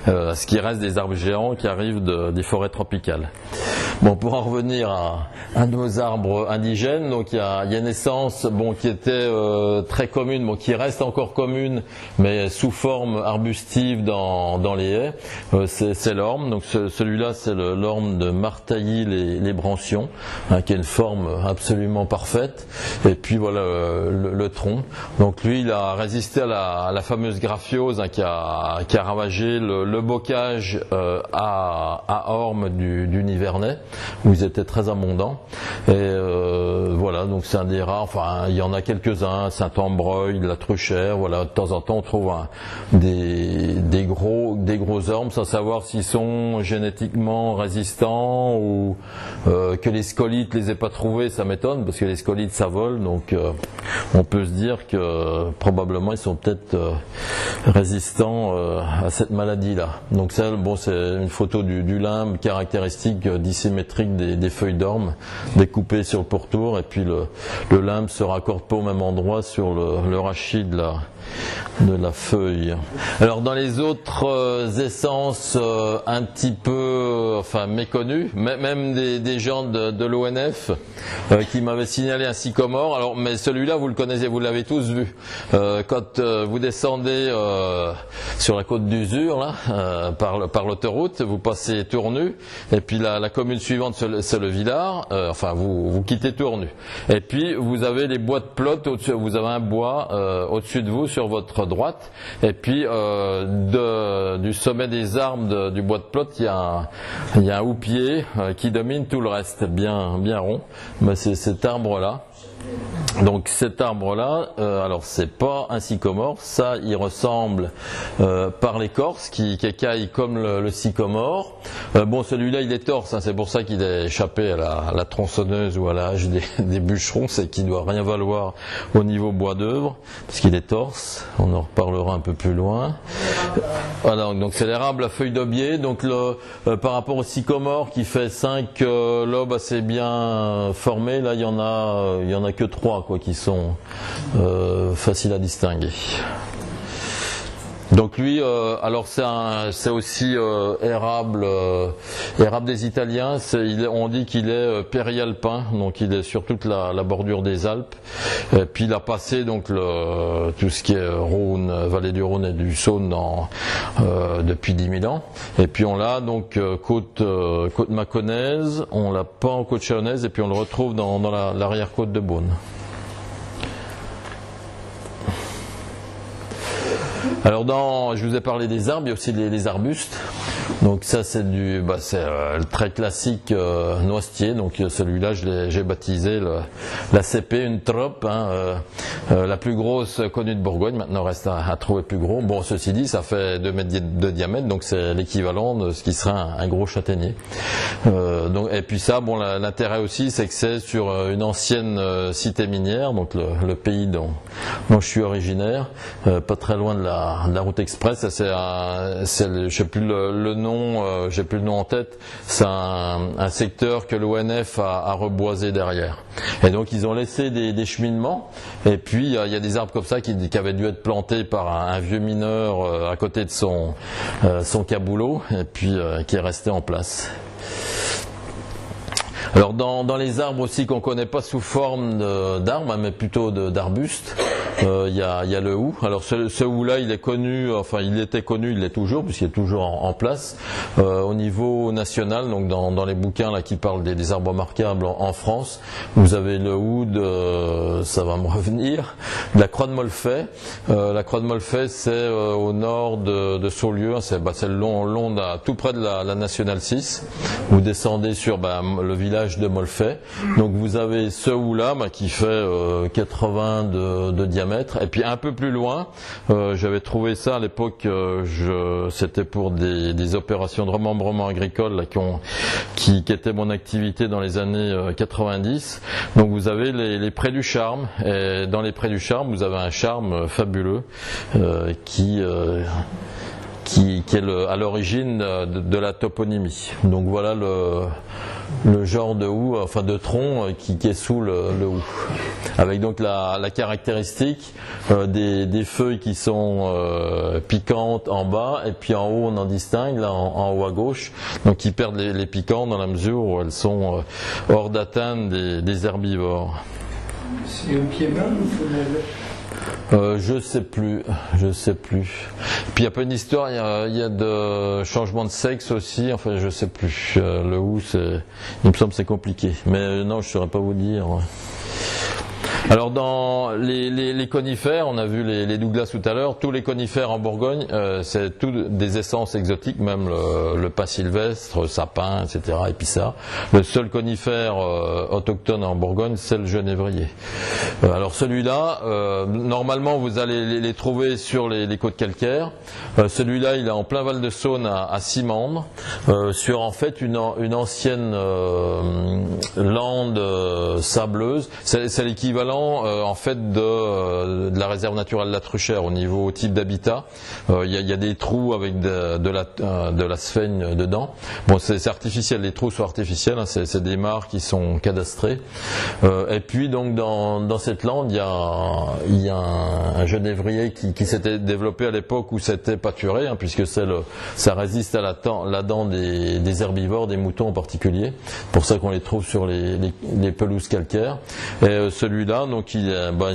ce qui reste des arbres géants qui arrivent des forêts tropicales. Bon, pour en revenir à nos arbres indigènes, donc il y a une essence qui était très commune, qui reste encore commune, mais sous forme arbustive dans les haies. C'est l'orme, donc celui-là c'est l'orme de Martailly les Brancions, qui a une forme absolument parfaite, et puis voilà le tronc. Donc lui il a résisté à la fameuse graphiose qui a ravagé le bocage à orme du Nivernais, où ils étaient très abondants, et voilà, donc c'est un des rares, enfin il y en a quelques-uns, Saint-Ambreuil, la Truchère, voilà, de temps en temps on trouve des gros ormes, sans savoir s'ils sont génétiquement résistants ou que les scolites les aient pas trouvés, ça m'étonne parce que les scolites ça vole, donc on peut se dire que probablement ils sont peut-être résistants à cette maladie-là. Donc ça, c'est une photo du limbe caractéristique dissymétrique des feuilles d'orme découpées sur le pourtour, et puis le limbe se raccorde pas au même endroit sur le rachis de la feuille. Alors dans les autres essences un petit peu méconnues, même des gens de l'ONF qui m'avaient signalé un sycomore. Alors mais celui-là vous le connaissez, vous l'avez tous vu. Quand vous descendez sur la côte d'Usure là, par l'autoroute, vous passez Tournu, et puis la commune suivante c'est le Villard. Vous quittez Tournu, et puis vous avez les bois de plotte au-dessus. Vous avez un bois au-dessus de vous sur votre droite, et puis du sommet des arbres du bois de plotte il y a un houppier qui domine tout le reste, bien rond. Mais c'est cet arbre là. Donc cet arbre-là, alors c'est pas un sycomore, ça il ressemble par l'écorce qui écaille comme le sycomore. Celui-là il est torse, c'est pour ça qu'il est échappé à la tronçonneuse ou à la hache des bûcherons, c'est qu'il doit rien valoir au niveau bois d'œuvre, parce qu'il est torse, on en reparlera un peu plus loin. Voilà, donc c'est l'érable à feuilles d'aubier, donc par rapport au sycomore qui fait 5 lobes assez bien formés, là il y en a que 3 qui sont faciles à distinguer. Donc lui, alors c'est aussi érable des Italiens. On dit qu'il est périalpin, donc il est sur toute la bordure des Alpes. Et puis il a passé donc tout ce qui est Rhône, vallée du Rhône et du Saône depuis 10 000 ans. Et puis on l'a donc côte mâconnaise, on l'a pas en côte chalonnaise, et puis on le retrouve dans l'arrière-côte de Beaune. Alors je vous ai parlé des arbres, il y a aussi les arbustes. Donc ça c'est le très classique noisetier. Donc celui-là j'ai baptisé la CP, une trope, la plus grosse connue de Bourgogne. Maintenant reste à trouver plus gros. Bon, ceci dit, ça fait 2 mètres de diamètre, donc c'est l'équivalent de ce qui serait un gros châtaignier. Et puis ça, l'intérêt aussi, c'est que c'est sur une ancienne cité minière, donc le pays dont je suis originaire, pas très loin de la route express. Je sais plus le nom, j'ai plus le nom en tête. C'est un secteur que l'ONF a reboisé derrière. Et donc ils ont laissé des cheminements. Et puis il y a des arbres comme ça qui avaient dû être plantés par un vieux mineur à côté de son caboulot, et puis qui est resté en place. Alors dans les arbres aussi qu'on ne connaît pas sous forme d'arbres, mais plutôt d'arbustes, il y a le hou. Alors ce hou-là, il est connu, enfin il était connu, il l'est toujours, puisqu'il est toujours en place au niveau national. Donc dans les bouquins là qui parlent des arbres remarquables en France, vous avez le hou de, ça va me revenir, de la croix de Molfay. La croix de Molfay, c'est au nord de Saulieu, c'est le long tout près de la nationale 6. Vous descendez sur le village de Molfay. Donc vous avez ce hou-là qui fait 80 de diamètre. Et puis un peu plus loin, j'avais trouvé ça à l'époque, c'était pour des opérations de remembrement agricole là, qui étaient mon activité dans les années 90. Donc vous avez les Prés du Charme. Et dans les Prés du Charme, vous avez un charme fabuleux qui est à l'origine de la toponymie. Donc voilà le genre de hou, enfin de tronc qui est sous le hou. Avec donc la caractéristique des feuilles qui sont piquantes en bas, et puis en haut on en distingue, là en haut à gauche, donc qui perdent les piquants dans la mesure où elles sont hors d'atteinte des herbivores. C'est au pied bas ou je sais plus. Puis il y a pas une histoire, il y a de changement de sexe aussi, enfin je sais plus. Le hou, il me semble que c'est compliqué, mais non, je saurais pas vous dire. Alors dans les conifères, on a vu les Douglas tout à l'heure, tous les conifères en Bourgogne, c'est tout des essences exotiques, même le pin sylvestre, sapin, etc. épicard. Le seul conifère autochtone en Bourgogne, c'est le genévrier. Alors celui-là, normalement vous allez les trouver sur les côtes calcaires. Celui-là, il est en plein Val-de-Saône à Simandre, sur en fait une ancienne lande sableuse. C'est l'équivalent en fait de la réserve naturelle de la Truchère au niveau type d'habitat. Il y a des trous avec de la sphaigne dedans. Bon, c'est artificiel, les trous sont artificiels, hein, c'est des mares qui sont cadastrées. Et puis donc dans cette lande, il y a un genévrier qui s'était développé à l'époque où c'était pâturé, hein, puisque ça résiste à la dent des herbivores, des moutons en particulier. C'est pour ça qu'on les trouve sur les pelouses calcaires. Et celui-là, donc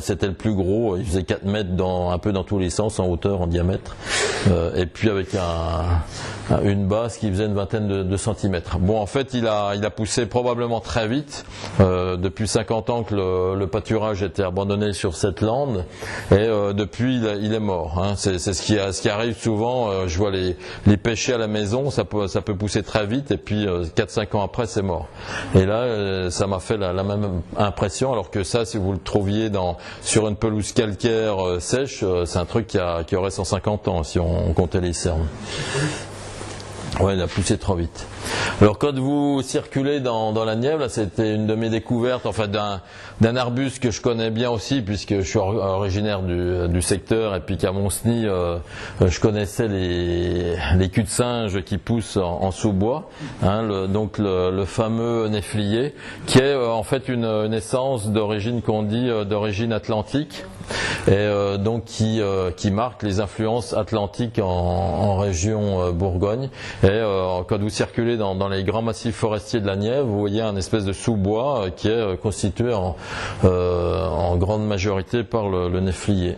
c'était le plus gros, il faisait 4 mètres un peu dans tous les sens, en hauteur, en diamètre, et puis avec une base qui faisait une vingtaine de centimètres. Bon, en fait, il a poussé probablement très vite, depuis 50 ans que le pâturage était abandonné sur cette lande, et depuis, il est mort. Hein. C'est ce qui arrive souvent, je vois les pêcher à la maison, ça peut pousser très vite, et puis 4-5 ans après, c'est mort. Et là, ça m'a fait la même impression, alors que ça, si vous le trouviez sur une pelouse calcaire sèche, c'est un truc qui aurait 150 ans si on comptait les cernes. Ouais, il a poussé trop vite. Alors quand vous circulez dans la Nièvre, c'était une de mes découvertes, enfin d'un arbuste que je connais bien aussi, puisque je suis originaire du secteur, et puis qu'à Monceny, je connaissais les culs de singe qui poussent en sous-bois, hein, donc le fameux néflier, qui est en fait une essence d'origine qu'on dit d'origine atlantique, et donc qui marque les influences atlantiques en région Bourgogne. Et quand vous circulez dans les grands massifs forestiers de la Nièvre, vous voyez un espèce de sous-bois qui est constitué en grande majorité par le néflier.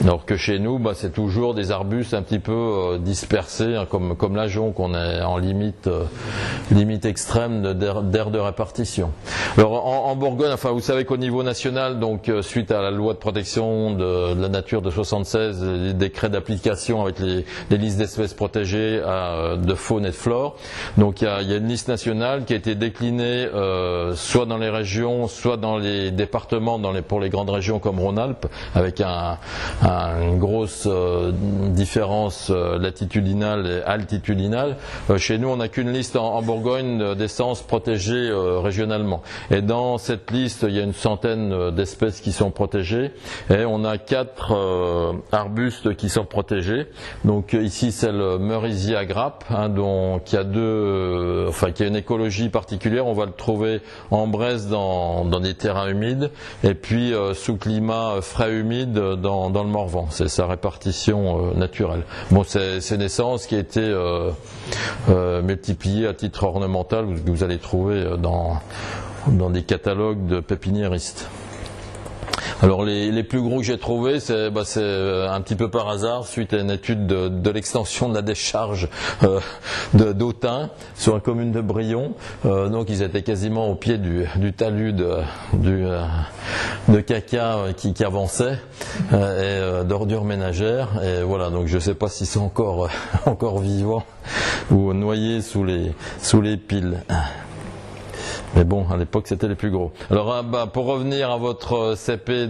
Alors que chez nous, c'est toujours des arbustes un petit peu dispersés, hein, comme l'ajonc, qu'on est en limite extrême d'aire de répartition. Alors en Bourgogne, enfin vous savez qu'au niveau national, donc suite à la loi de protection de la nature de 76, les décrets d'application avec les listes d'espèces protégées de faune et de flore, donc il y a une liste nationale qui a été déclinée soit dans les régions, soit dans les départements, pour les grandes régions comme Rhône-Alpes, avec une grosse différence latitudinale et altitudinale. Chez nous, on n'a qu'une liste en Bourgogne d'essences protégées régionalement. Et dans cette liste, il y a une centaine d'espèces qui sont protégées. Et on a 4 arbustes qui sont protégés. Donc ici, c'est le merisier à grappe, hein, qui a une écologie particulière. On va le trouver en Bresse dans des terrains humides, et puis sous climat frais humide dans le Morvan. C'est sa répartition naturelle. Bon, c'est une essence qui a été multipliée à titre ornemental, que vous allez trouver dans des catalogues de pépiniéristes. Alors les plus gros que j'ai trouvés, c'est un petit peu par hasard, suite à une étude de l'extension de la décharge d'Autun sur la commune de Brion. Donc ils étaient quasiment au pied du talus de caca qui avançait et d'ordures ménagères. Et voilà, donc je ne sais pas s'ils sont encore vivants ou noyés sous les piles. Mais bon, à l'époque, c'était les plus gros. Alors, pour revenir à votre CP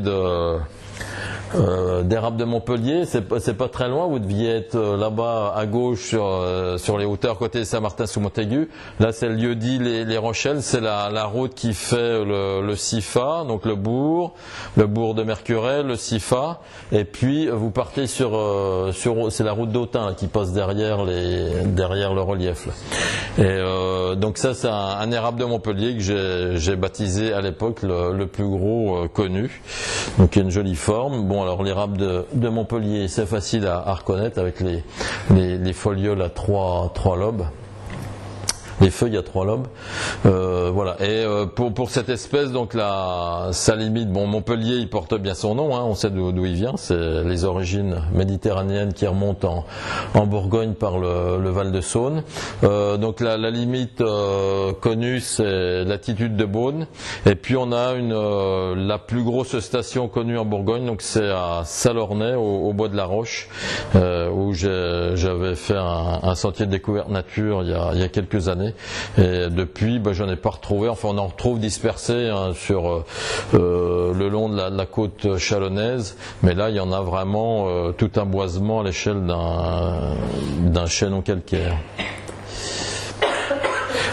d'érable de Montpellier, c'est pas très loin, vous deviez être là-bas à gauche sur les hauteurs côté Saint-Martin-sous-Montaigu. Là c'est le lieu-dit les Rochelles, c'est la route qui fait le CIFA, donc le bourg de Mercurey, le CIFA, et puis vous partez sur c'est la route d'Autun qui passe derrière le relief là. Et donc ça c'est un érable de Montpellier que j'ai baptisé à l'époque le plus gros connu, donc il a une jolie forme. Bon, alors l'érable de Montpellier, c'est facile à reconnaître avec les folioles à trois lobes. Les feuilles à 3 lobes, voilà. Et pour cette espèce, donc sa limite, bon, Montpellier, il porte bien son nom, hein, on sait d'où il vient, c'est les origines méditerranéennes qui remontent en Bourgogne par le Val de Saône. Donc la limite connue, c'est l'altitude de Beaune. Et puis on a la plus grosse station connue en Bourgogne, donc c'est à Salornay, au bois de la Roche, où j'avais fait un sentier de découverte nature il y a quelques années. Et depuis, j'en ai pas retrouvé. Enfin, on en retrouve dispersés sur le long de la côte chalonnaise, mais là, il y en a vraiment tout un boisement à l'échelle d'un chaînon calcaire.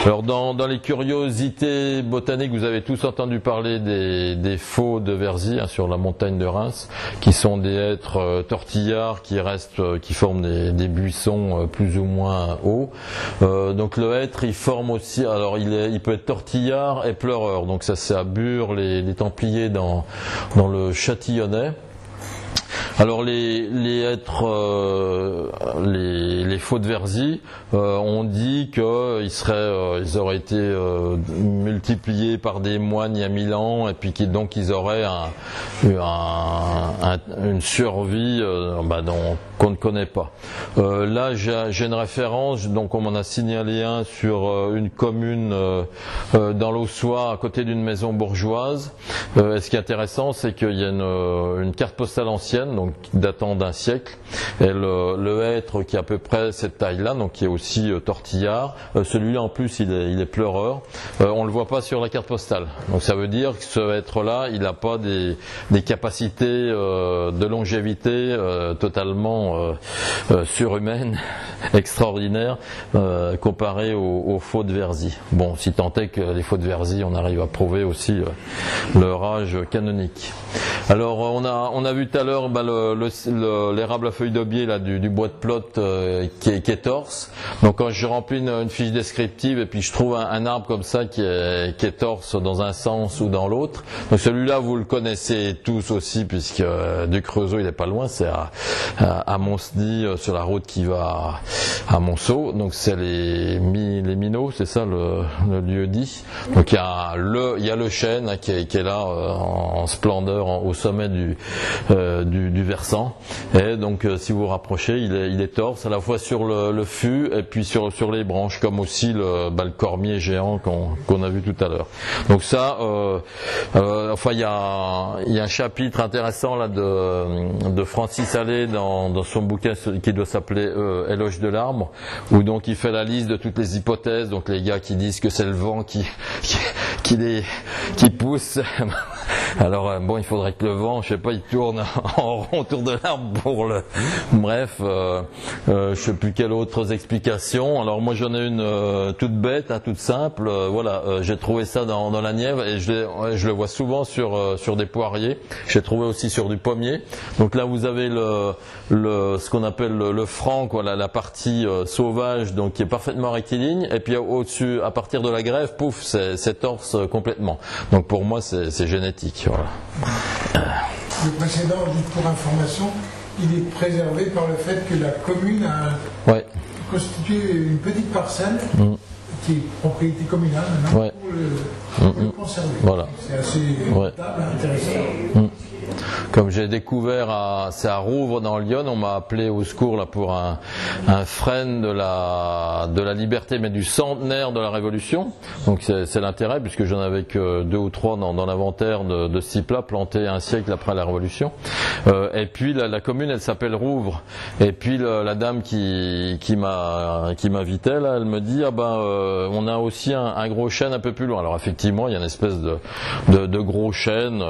Alors dans les curiosités botaniques, vous avez tous entendu parler des faux de Verzy, hein, sur la montagne de Reims, qui sont des hêtres tortillards qui forment des buissons plus ou moins hauts. Donc le hêtre, il forme aussi, alors il peut être tortillard et pleureur. Donc ça c'est à Bure, les Templiers dans le Châtillonnais. Alors les hêtres, les faux de Verzy, on dit qu'ils auraient été multipliés par des moines il y a 1000 ans, et puis donc ils auraient une survie qu'on ne connaît pas. Là j'ai une référence, donc on m'en a signalé un sur une commune dans l'Aussois, à côté d'une maison bourgeoise. Et ce qui est intéressant, c'est qu'il y a une carte postale ancienne, donc datant d'un siècle, et le hêtre qui a à peu près cette taille-là, donc qui est aussi tortillard, celui-là en plus il est pleureur, on le voit pas sur la carte postale. Donc ça veut dire que ce hêtre-là, il n'a pas des capacités de longévité totalement surhumaines, extraordinaires, comparées aux faux de Verzy. Bon, si tant est que les faux de Verzy, on arrive à prouver aussi leur âge canonique. Alors on a vu tout à l'heure l'érable à feuilles d'aubier là du bois de Plotte qui est torse. Donc quand je remplis une fiche descriptive et puis je trouve un arbre comme ça qui est torse dans un sens ou dans l'autre. Donc celui-là vous le connaissez tous aussi, puisque du Creusot il est pas loin, c'est à Monsny, sur la route qui va à Monceau. Donc c'est les Minots, c'est ça le lieu dit. Donc il y a le chêne qui est là en splendeur au sommet du versant, et donc si vous vous rapprochez, il est torse à la fois sur le fût et puis sur les branches, comme aussi le cormier géant qu'on a vu tout à l'heure. Donc ça, enfin il y a un chapitre intéressant là de Francis Allais dans son bouquin qui doit s'appeler Éloge de l'arbre, où donc il fait la liste de toutes les hypothèses. Donc les gars qui disent que c'est le vent qui pousse. Alors bon, il faudrait que le vent, je sais pas, il tourne en rond autour de l'arbre pour le. Bref, je sais plus quelle autre explication. Alors moi j'en ai une toute bête, hein, toute simple. Voilà, j'ai trouvé ça dans la Nièvre, et je le vois souvent sur des poiriers. J'ai trouvé aussi sur du pommier. Donc là vous avez ce qu'on appelle le franc, quoi, la partie sauvage, donc qui est parfaitement rectiligne, et puis au-dessus, à partir de la grève, pouf, c'est torse complètement. Donc pour moi c'est génétique. Voilà. Le précédent, juste pour information, il est préservé par le fait que la commune a constitué une petite parcelle qui est propriété communale maintenant pour le conserver. Voilà. C'est assez notable, intéressant. comme j'ai découvert, c'est à Rouvres dans Lyon, on m'a appelé au secours là pour un frêne de la liberté, mais du centenaire de la Révolution. Donc c'est l'intérêt, puisque j'en avais que 2 ou 3 dans l'inventaire de ce type-là, plantés un siècle après la Révolution. Et puis la commune, elle s'appelle Rouvres. Et puis la dame qui m'invitait là, elle me dit on a aussi un gros chêne un peu plus loin. Alors effectivement, il y a une espèce de gros chêne,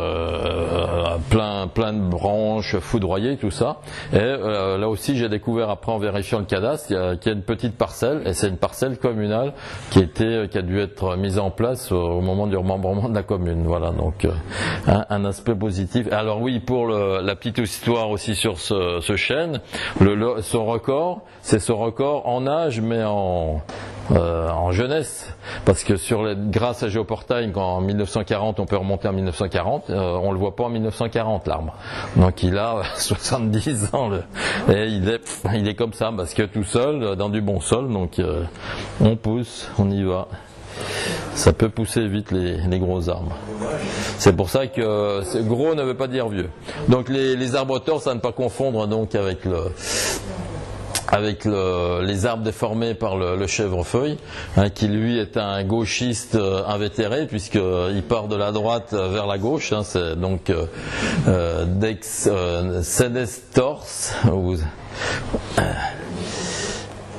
plein de branches foudroyées, tout ça. Et là aussi, j'ai découvert après en vérifiant le cadastre qu'il y a une petite parcelle, et c'est une parcelle communale qui a dû être mise en place au moment du remembrement de la commune. Voilà, donc un aspect positif. Alors oui, pour la petite histoire aussi sur ce chêne, son record, c'est son record en âge, mais en jeunesse, parce que grâce à Géoportail, en 1940, on peut remonter en 1940, on le voit pas en 1940 l'arbre. Donc il a 70 ans et il est comme ça, parce que tout seul, dans du bon sol, donc on pousse, on y va. Ça peut pousser vite les gros arbres. C'est pour ça que gros ne veut pas dire vieux. Donc les arbres torses, à ne pas confondre donc avec les arbres déformés par le chèvrefeuille, qui lui est un gauchiste invétéré, puisqu'il part de la droite vers la gauche, c'est donc Sénestors,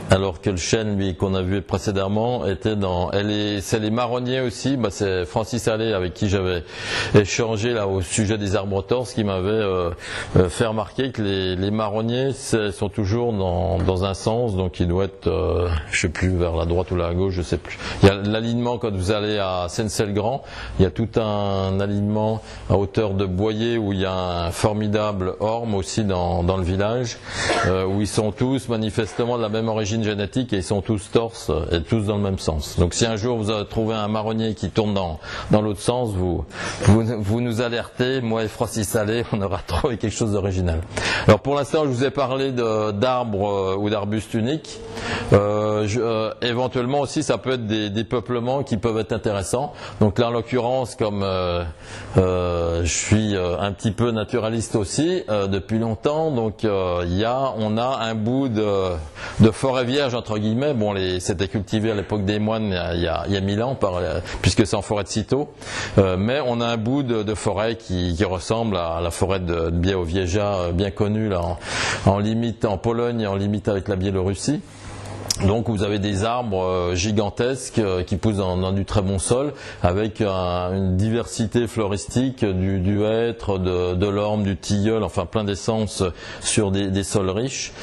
alors que le chêne, lui, qu'on a vu précédemment, était c'est les marronniers aussi. C'est Francis Allais, avec qui j'avais échangé là au sujet des arbres torses, qui m'avait fait remarquer que les marronniers sont toujours dans un sens, donc il doit être, je sais plus, vers la droite ou la gauche, je sais plus. Il y a l'alignement quand vous allez à Seynes-le-Grand, il y a tout un alignement à hauteur de Boyer où il y a un formidable orme aussi dans le village, où ils sont tous manifestement de la même origine génétique et ils sont tous torses et tous dans le même sens. Donc si un jour vous avez trouvé un marronnier qui tourne dans l'autre sens, vous nous alertez, moi et Francis Allais, on aura trouvé quelque chose d'original. Alors pour l'instant, je vous ai parlé d'arbres ou d'arbustes uniques. Éventuellement aussi, ça peut être des peuplements qui peuvent être intéressants. Donc là, en l'occurrence, comme je suis un petit peu naturaliste aussi depuis longtemps, donc on a un bout de forêt vierge entre guillemets. Bon, c'était cultivé à l'époque des moines il y a 1000 ans, puisque c'est en forêt de Cîteaux. Mais on a un bout de forêt qui ressemble à la forêt de Białowieża, bien connue là, en limite en Pologne, en limite avec la Biélorussie. Donc vous avez des arbres gigantesques qui poussent dans du très bon sol, avec une diversité floristique, du hêtre, de l'orme, du tilleul, enfin plein d'essences sur des sols riches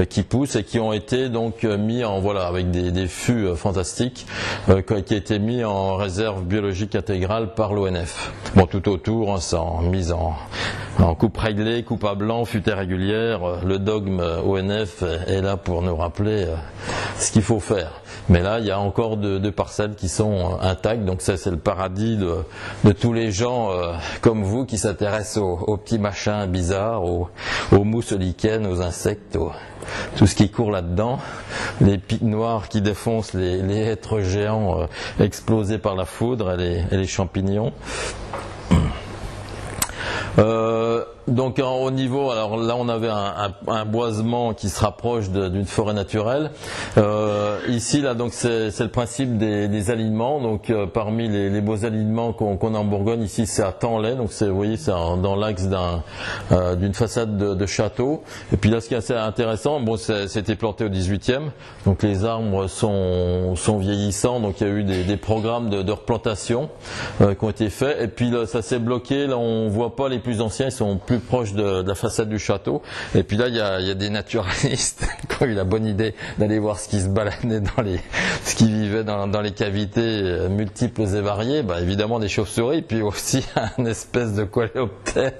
qui poussent et qui ont été donc mis avec des fûts fantastiques, qui ont été mis en réserve biologique intégrale par l'ONF. Bon, tout autour, c'est mis en coupe réglée, coupe à blanc, futaie régulière. Le dogme ONF est là pour nous rappeler ce qu'il faut faire. Mais là, il y a encore deux parcelles qui sont intactes, donc ça c'est le paradis de tous les gens comme vous qui s'intéressent aux petits machins bizarres, aux mousses lichens, aux insectes, tout ce qui court là-dedans, les pics noirs qui défoncent les êtres géants explosés par la foudre et les champignons. Donc au niveau, alors là on avait un boisement qui se rapproche d'une forêt naturelle. Ici là donc c'est le principe des alignements. Donc parmi les beaux alignements qu'on a en Bourgogne, ici c'est à Tanlay, donc vous voyez c'est dans l'axe d'une façade de château. Et puis là ce qui est assez intéressant, bon c'était planté au 18e, donc les arbres sont vieillissants, donc il y a eu des programmes de replantation qui ont été faits. Et puis là ça s'est bloqué, là on voit pas les plus anciens, ils sont plus proches de la façade du château. Et puis là il y a des naturalistes qui ont eu la bonne idée d'aller voir ce qui se baladait ce qui vivait dans les cavités multiples et variées. Évidemment des chauves-souris, puis aussi un espèce de coléoptère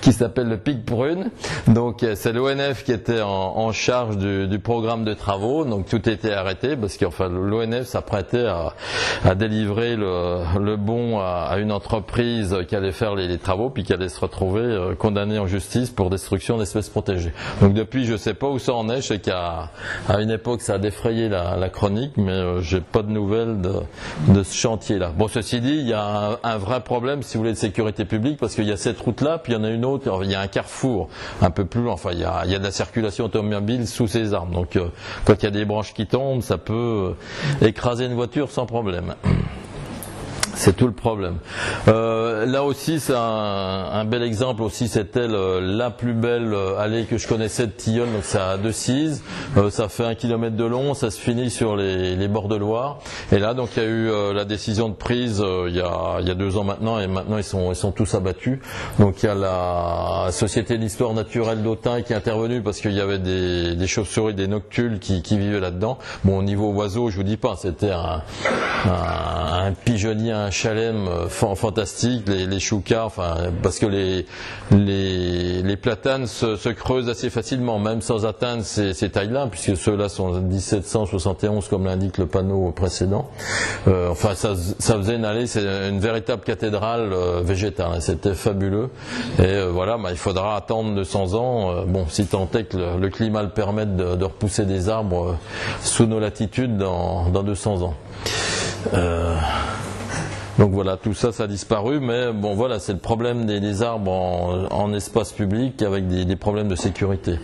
qui s'appelle le pic prune. Donc c'est l'ONF qui était en charge du programme de travaux, donc tout était arrêté parce qu'enfin l'ONF s'apprêtait à délivrer le bon à une entreprise qui allait faire les travaux, puis qui allait se retrouver condamné en justice pour destruction d'espèces protégées. Donc depuis, je sais pas où ça en est. Je sais qu'à une époque, ça a défrayé la chronique, mais j'ai pas de nouvelles de ce chantier-là. Bon, ceci dit, il y a un vrai problème, si vous voulez, de sécurité publique, parce qu'il y a cette route-là, puis il y en a une autre. Il y a un carrefour un peu plus loin. Enfin, il y a de la circulation automobile sous ces arbres. Donc, quand il y a des branches qui tombent, ça peut écraser une voiture sans problème. C'est tout le problème. Là aussi, c'est un bel exemple aussi. C'était la plus belle allée que je connaissais de Tilleuls. Donc c'est à Decize. Ça fait 1 kilomètre de long. Ça se finit sur les bords de Loire. Et là, donc il y a eu la décision de prise il y a 2 ans maintenant. Et maintenant, ils sont tous abattus. Donc il y a la Société d'histoire naturelle d'Autun qui est intervenue parce qu'il y avait des chauves-souris, des noctules qui vivaient là-dedans. Bon, au niveau oiseaux, je vous dis pas, c'était un pigeonnier, un chalem fantastique, les choucas, enfin, parce que les platanes se creusent assez facilement, même sans atteindre ces tailles-là, puisque ceux-là sont 1771 comme l'indique le panneau précédent. Enfin, ça faisait une allée, c'est une véritable cathédrale végétale, c'était fabuleux. Et voilà, il faudra attendre 200 ans, bon, si tant est que le climat le permette de repousser des arbres sous nos latitudes dans 200 ans. Donc voilà, tout ça, ça a disparu, mais bon voilà, c'est le problème des arbres en espace public avec des problèmes de sécurité.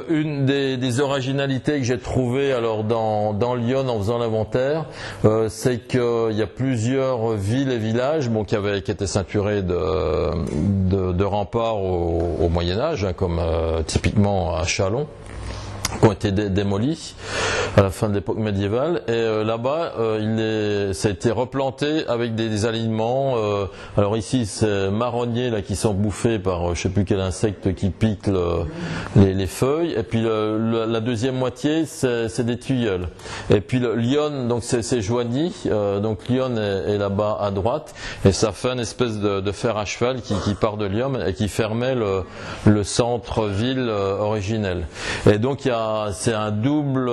Une des originalités que j'ai trouvées alors dans Lyon en faisant l'inventaire, c'est qu'il y a plusieurs villes et villages qui étaient ceinturés de remparts au Moyen-Âge, comme typiquement à Châlons, qui ont été démolis à la fin de l'époque médiévale, et là-bas ça a été replanté avec des alignements. Alors ici c'est marronniers là qui sont bouffés par je sais plus quel insecte qui pique les feuilles, et puis la deuxième moitié c'est des tilleuls, et puis Lyon donc c'est Joigny, donc Lyon est là-bas à droite, et ça fait une espèce de fer à cheval qui part de Lyon et qui fermait le centre-ville originel. Et donc c'est un double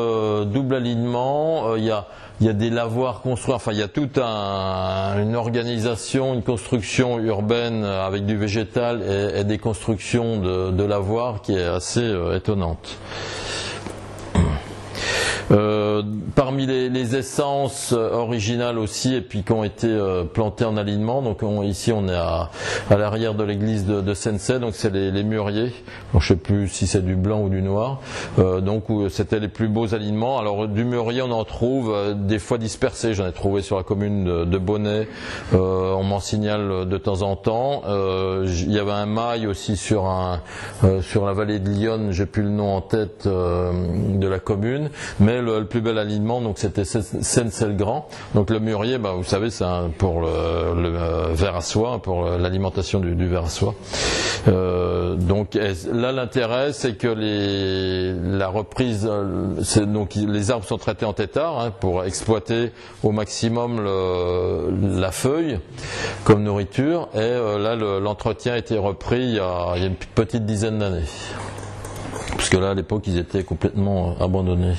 alignement. Il y a des lavoirs construits. Enfin, il y a toute une organisation, une construction urbaine avec du végétal et des constructions de lavoirs qui est assez étonnante. Parmi les essences originales aussi, et puis qui ont été plantées en alignement, donc ici on est à l'arrière de l'église de Sensey, donc c'est les mûriers, donc je sais plus si c'est du blanc ou du noir, donc c'était les plus beaux alignements. Alors du mûrier on en trouve des fois dispersés, j'en ai trouvé sur la commune de Bonnet, on m'en signale de temps en temps. Il y avait un mail aussi sur la vallée de Lyon, j'ai plus le nom en tête de la commune, mais le plus bel alignement, donc c'était Sensey-le-Grand. Donc le mûrier, vous savez, c'est pour le ver à soie, pour l'alimentation du ver à soie. Donc là, l'intérêt, c'est que la reprise, donc les arbres sont traités en tétard pour exploiter au maximum la feuille comme nourriture. Et là, l'entretien a été repris il y a une petite dizaine d'années. Parce que là, à l'époque, ils étaient complètement abandonnés.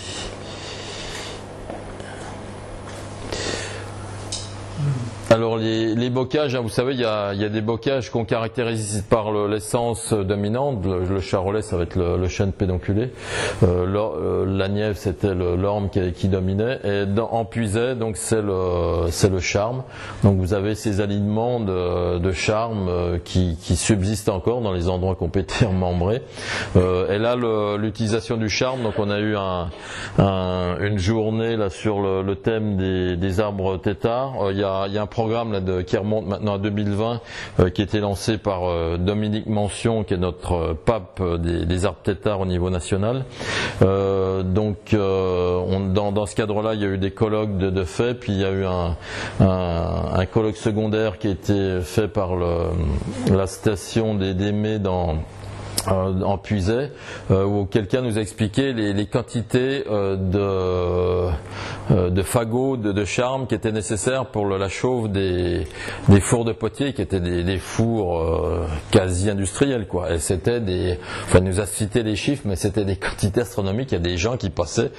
Alors les bocages, vous savez, il y a des bocages qu'on caractérise par l'essence dominante. Le charolais, ça va être le chêne pédonculé. La nièvre, c'était l'orme qui dominait. Et en puisée, donc c'est le charme. Donc vous avez ces alignements de charme qui subsistent encore dans les endroits qui ont été remembrés. Et là, l'utilisation du charme. Donc on a eu une journée là sur le thème des arbres têtards. Il y a un programme là qui remonte maintenant à 2020, qui a été lancé par Dominique Mention, qui est notre pape des arbres têtards au niveau national. Donc dans ce cadre-là, il y a eu des colloques de fait, puis il y a eu un colloque secondaire qui a été fait par la station des Mets en Puisay, où quelqu'un nous a expliqué les quantités fagots, de charme qui étaient nécessaires pour la chauffe des fours de potier, qui étaient des fours quasi industriels, quoi. Et c'était enfin, il nous a cité des chiffres, mais c'était des quantités astronomiques. Il y a des gens qui passaient,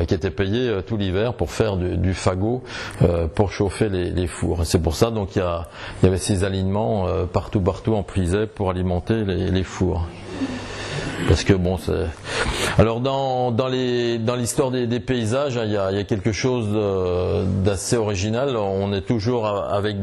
qui étaient payés tout l'hiver pour faire du fagot, pour chauffer les fours. Et c'est pour ça donc il y avait ces alignements partout en Puisaye pour alimenter les fours. Parce que bon, alors dans l'histoire des paysages, il y a quelque chose d'assez original. On est toujours avec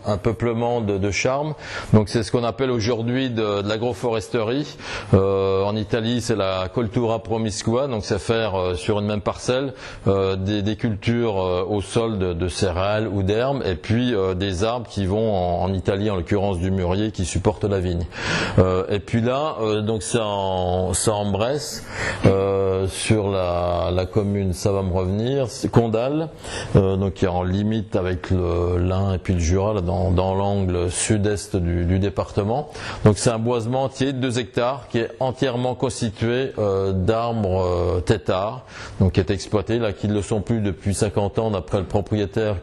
un peuplement de charme. Donc c'est ce qu'on appelle aujourd'hui de l'agroforesterie. En Italie, c'est la coltura promiscua. Donc c'est faire sur une même parcelle des cultures au sol de céréales ou d'herbes, et puis des arbres qui vont en Italie, en l'occurrence du mûrier, qui supportent la vigne. Et puis là, donc c'est en Bresse, sur la commune, ça va me revenir, c'est Condal, donc qui est en limite avec l'Ain et puis le Jura, là, dans l'angle sud-est du département. Donc c'est un boisement entier de 2 hectares qui est entièrement constitué d'arbres têtards, donc qui est exploité, là, qui ne le sont plus depuis 50 ans d'après le propriétaire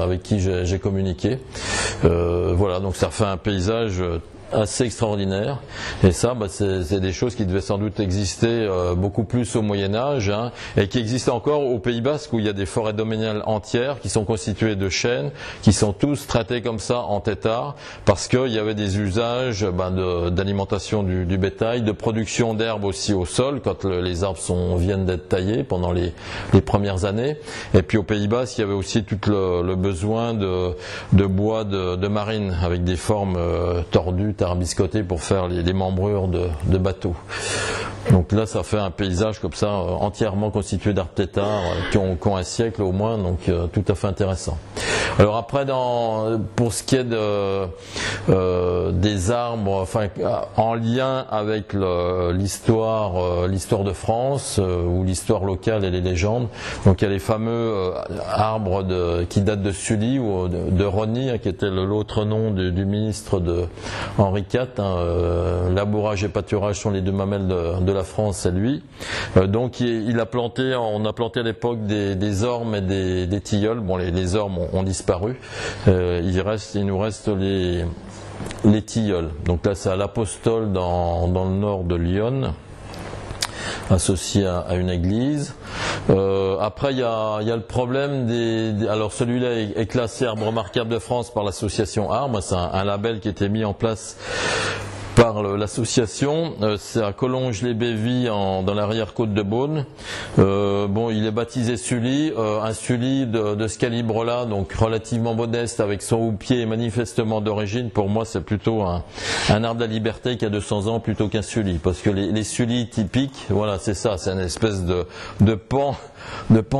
avec qui j'ai communiqué. Voilà, donc ça fait un paysage assez extraordinaire, et ça c'est des choses qui devaient sans doute exister beaucoup plus au Moyen-Âge, hein, et qui existent encore au Pays Basque, où il y a des forêts domaniales entières qui sont constituées de chênes, qui sont tous traités comme ça en têtards, parce qu'il y avait des usages d'alimentation du bétail, de production d'herbes aussi au sol, quand les arbres viennent d'être taillés pendant les premières années. Et puis au Pays Basque, il y avait aussi tout le besoin de bois de marine, avec des formes tordues, biscoté pour faire les membrures de bateaux. Donc là, ça fait un paysage comme ça, entièrement constitué d'arbres têtards qui ont un siècle au moins, donc tout à fait intéressant. Alors après, pour ce qui est des arbres, enfin, en lien avec l'histoire de France, ou l'histoire locale et les légendes, donc il y a les fameux arbres qui datent de Sully ou de Rosny, qui était l'autre nom du ministre de Henri IV. Labourage et pâturage sont les 2 mamelles de la France, c'est lui. Donc on a planté à l'époque des ormes et des tilleuls. Bon, les ormes ont disparu. Il nous reste les tilleuls. Donc là, c'est à l'Apostole dans le nord de Lyon, associé à une église. Après, il y a le problème alors celui-là est classé arbre remarquable de France par l'association Arbres. C'est un label qui a été mis en place par l'association. C'est à Collonges-les-Bévis, dans l'arrière-côte de Beaune. Bon, il est baptisé Sully, un Sully de ce calibre-là, donc relativement modeste, avec son houppier et manifestement d'origine. Pour moi, c'est plutôt un arbre de la liberté qui a 200 ans plutôt qu'un Sully, parce que les Sully typiques, voilà, c'est ça, c'est une espèce de pan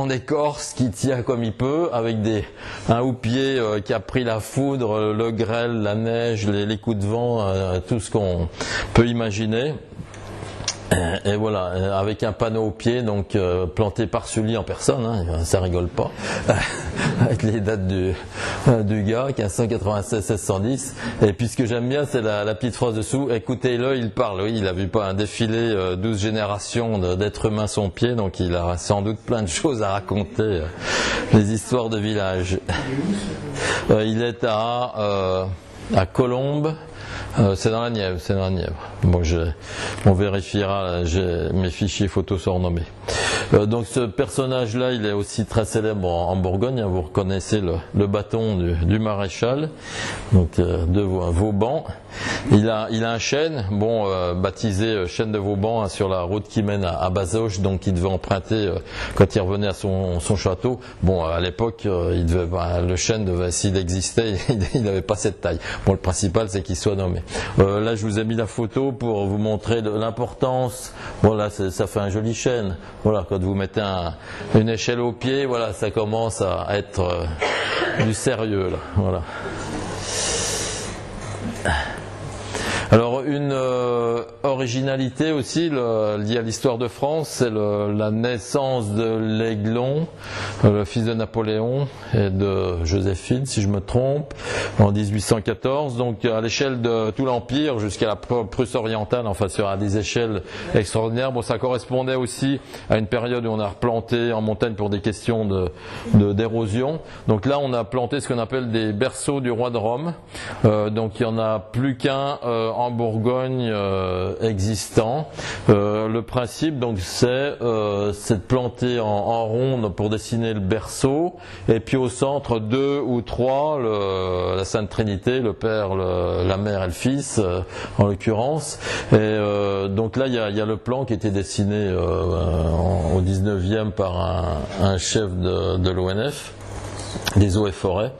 d'écorce qui tient comme il peut, avec un houppier qui a pris la foudre, le grêle, la neige, les coups de vent, tout ce qu'on peut imaginer. Et voilà, avec un panneau au pied, donc planté par Sully en personne, hein, ça rigole pas, avec les dates du gars, 1596-1610. Et puis ce que j'aime bien, c'est la petite phrase dessous, écoutez-le, il parle. Oui, il a vu pas un défilé 12 générations d'êtres humains son pied, donc il a sans doute plein de choses à raconter, les histoires de village. Il est à Colombes. C'est dans la Nièvre, Bon, on vérifiera, mes fichiers photos sont renommés. Donc ce personnage-là, il est aussi très célèbre en Bourgogne, hein, vous reconnaissez le bâton du maréchal, donc de Vauban. Il a un chêne, baptisé chêne de Vauban, hein, sur la route qui mène à Bazoches, donc il devait emprunter quand il revenait à son château. Bon, à l'époque, le chêne devait, s'il existait, il n'avait pas cette taille. Bon, le principal, c'est qu'il soit nommé. Là, je vous ai mis la photo pour vous montrer l'importance. Voilà, ça fait un joli chêne. Voilà, quand vous mettez une échelle au pied, voilà, ça commence à être du sérieux, là. Voilà. Alors une originalité aussi liée à l'histoire de France, c'est la naissance de l'Aiglon, le fils de Napoléon et de Joséphine, si je me trompe, en 1814. Donc à l'échelle de tout l'Empire jusqu'à la Prusse orientale, enfin sur des échelles extraordinaires. Bon, ça correspondait aussi à une période où on a replanté en montagne pour des questions d'érosion. Donc là, on a planté ce qu'on appelle des berceaux du roi de Rome. Donc il n'y en a plus qu'un en Bourgogne existant. Le principe donc c'est de planter en ronde pour dessiner le berceau, et puis au centre 2 ou 3 la Sainte Trinité, le Père, la Mère et le Fils en l'occurrence. Et donc là il y a le plan qui était dessiné au 19e par un chef de l'ONF des eaux et forêts.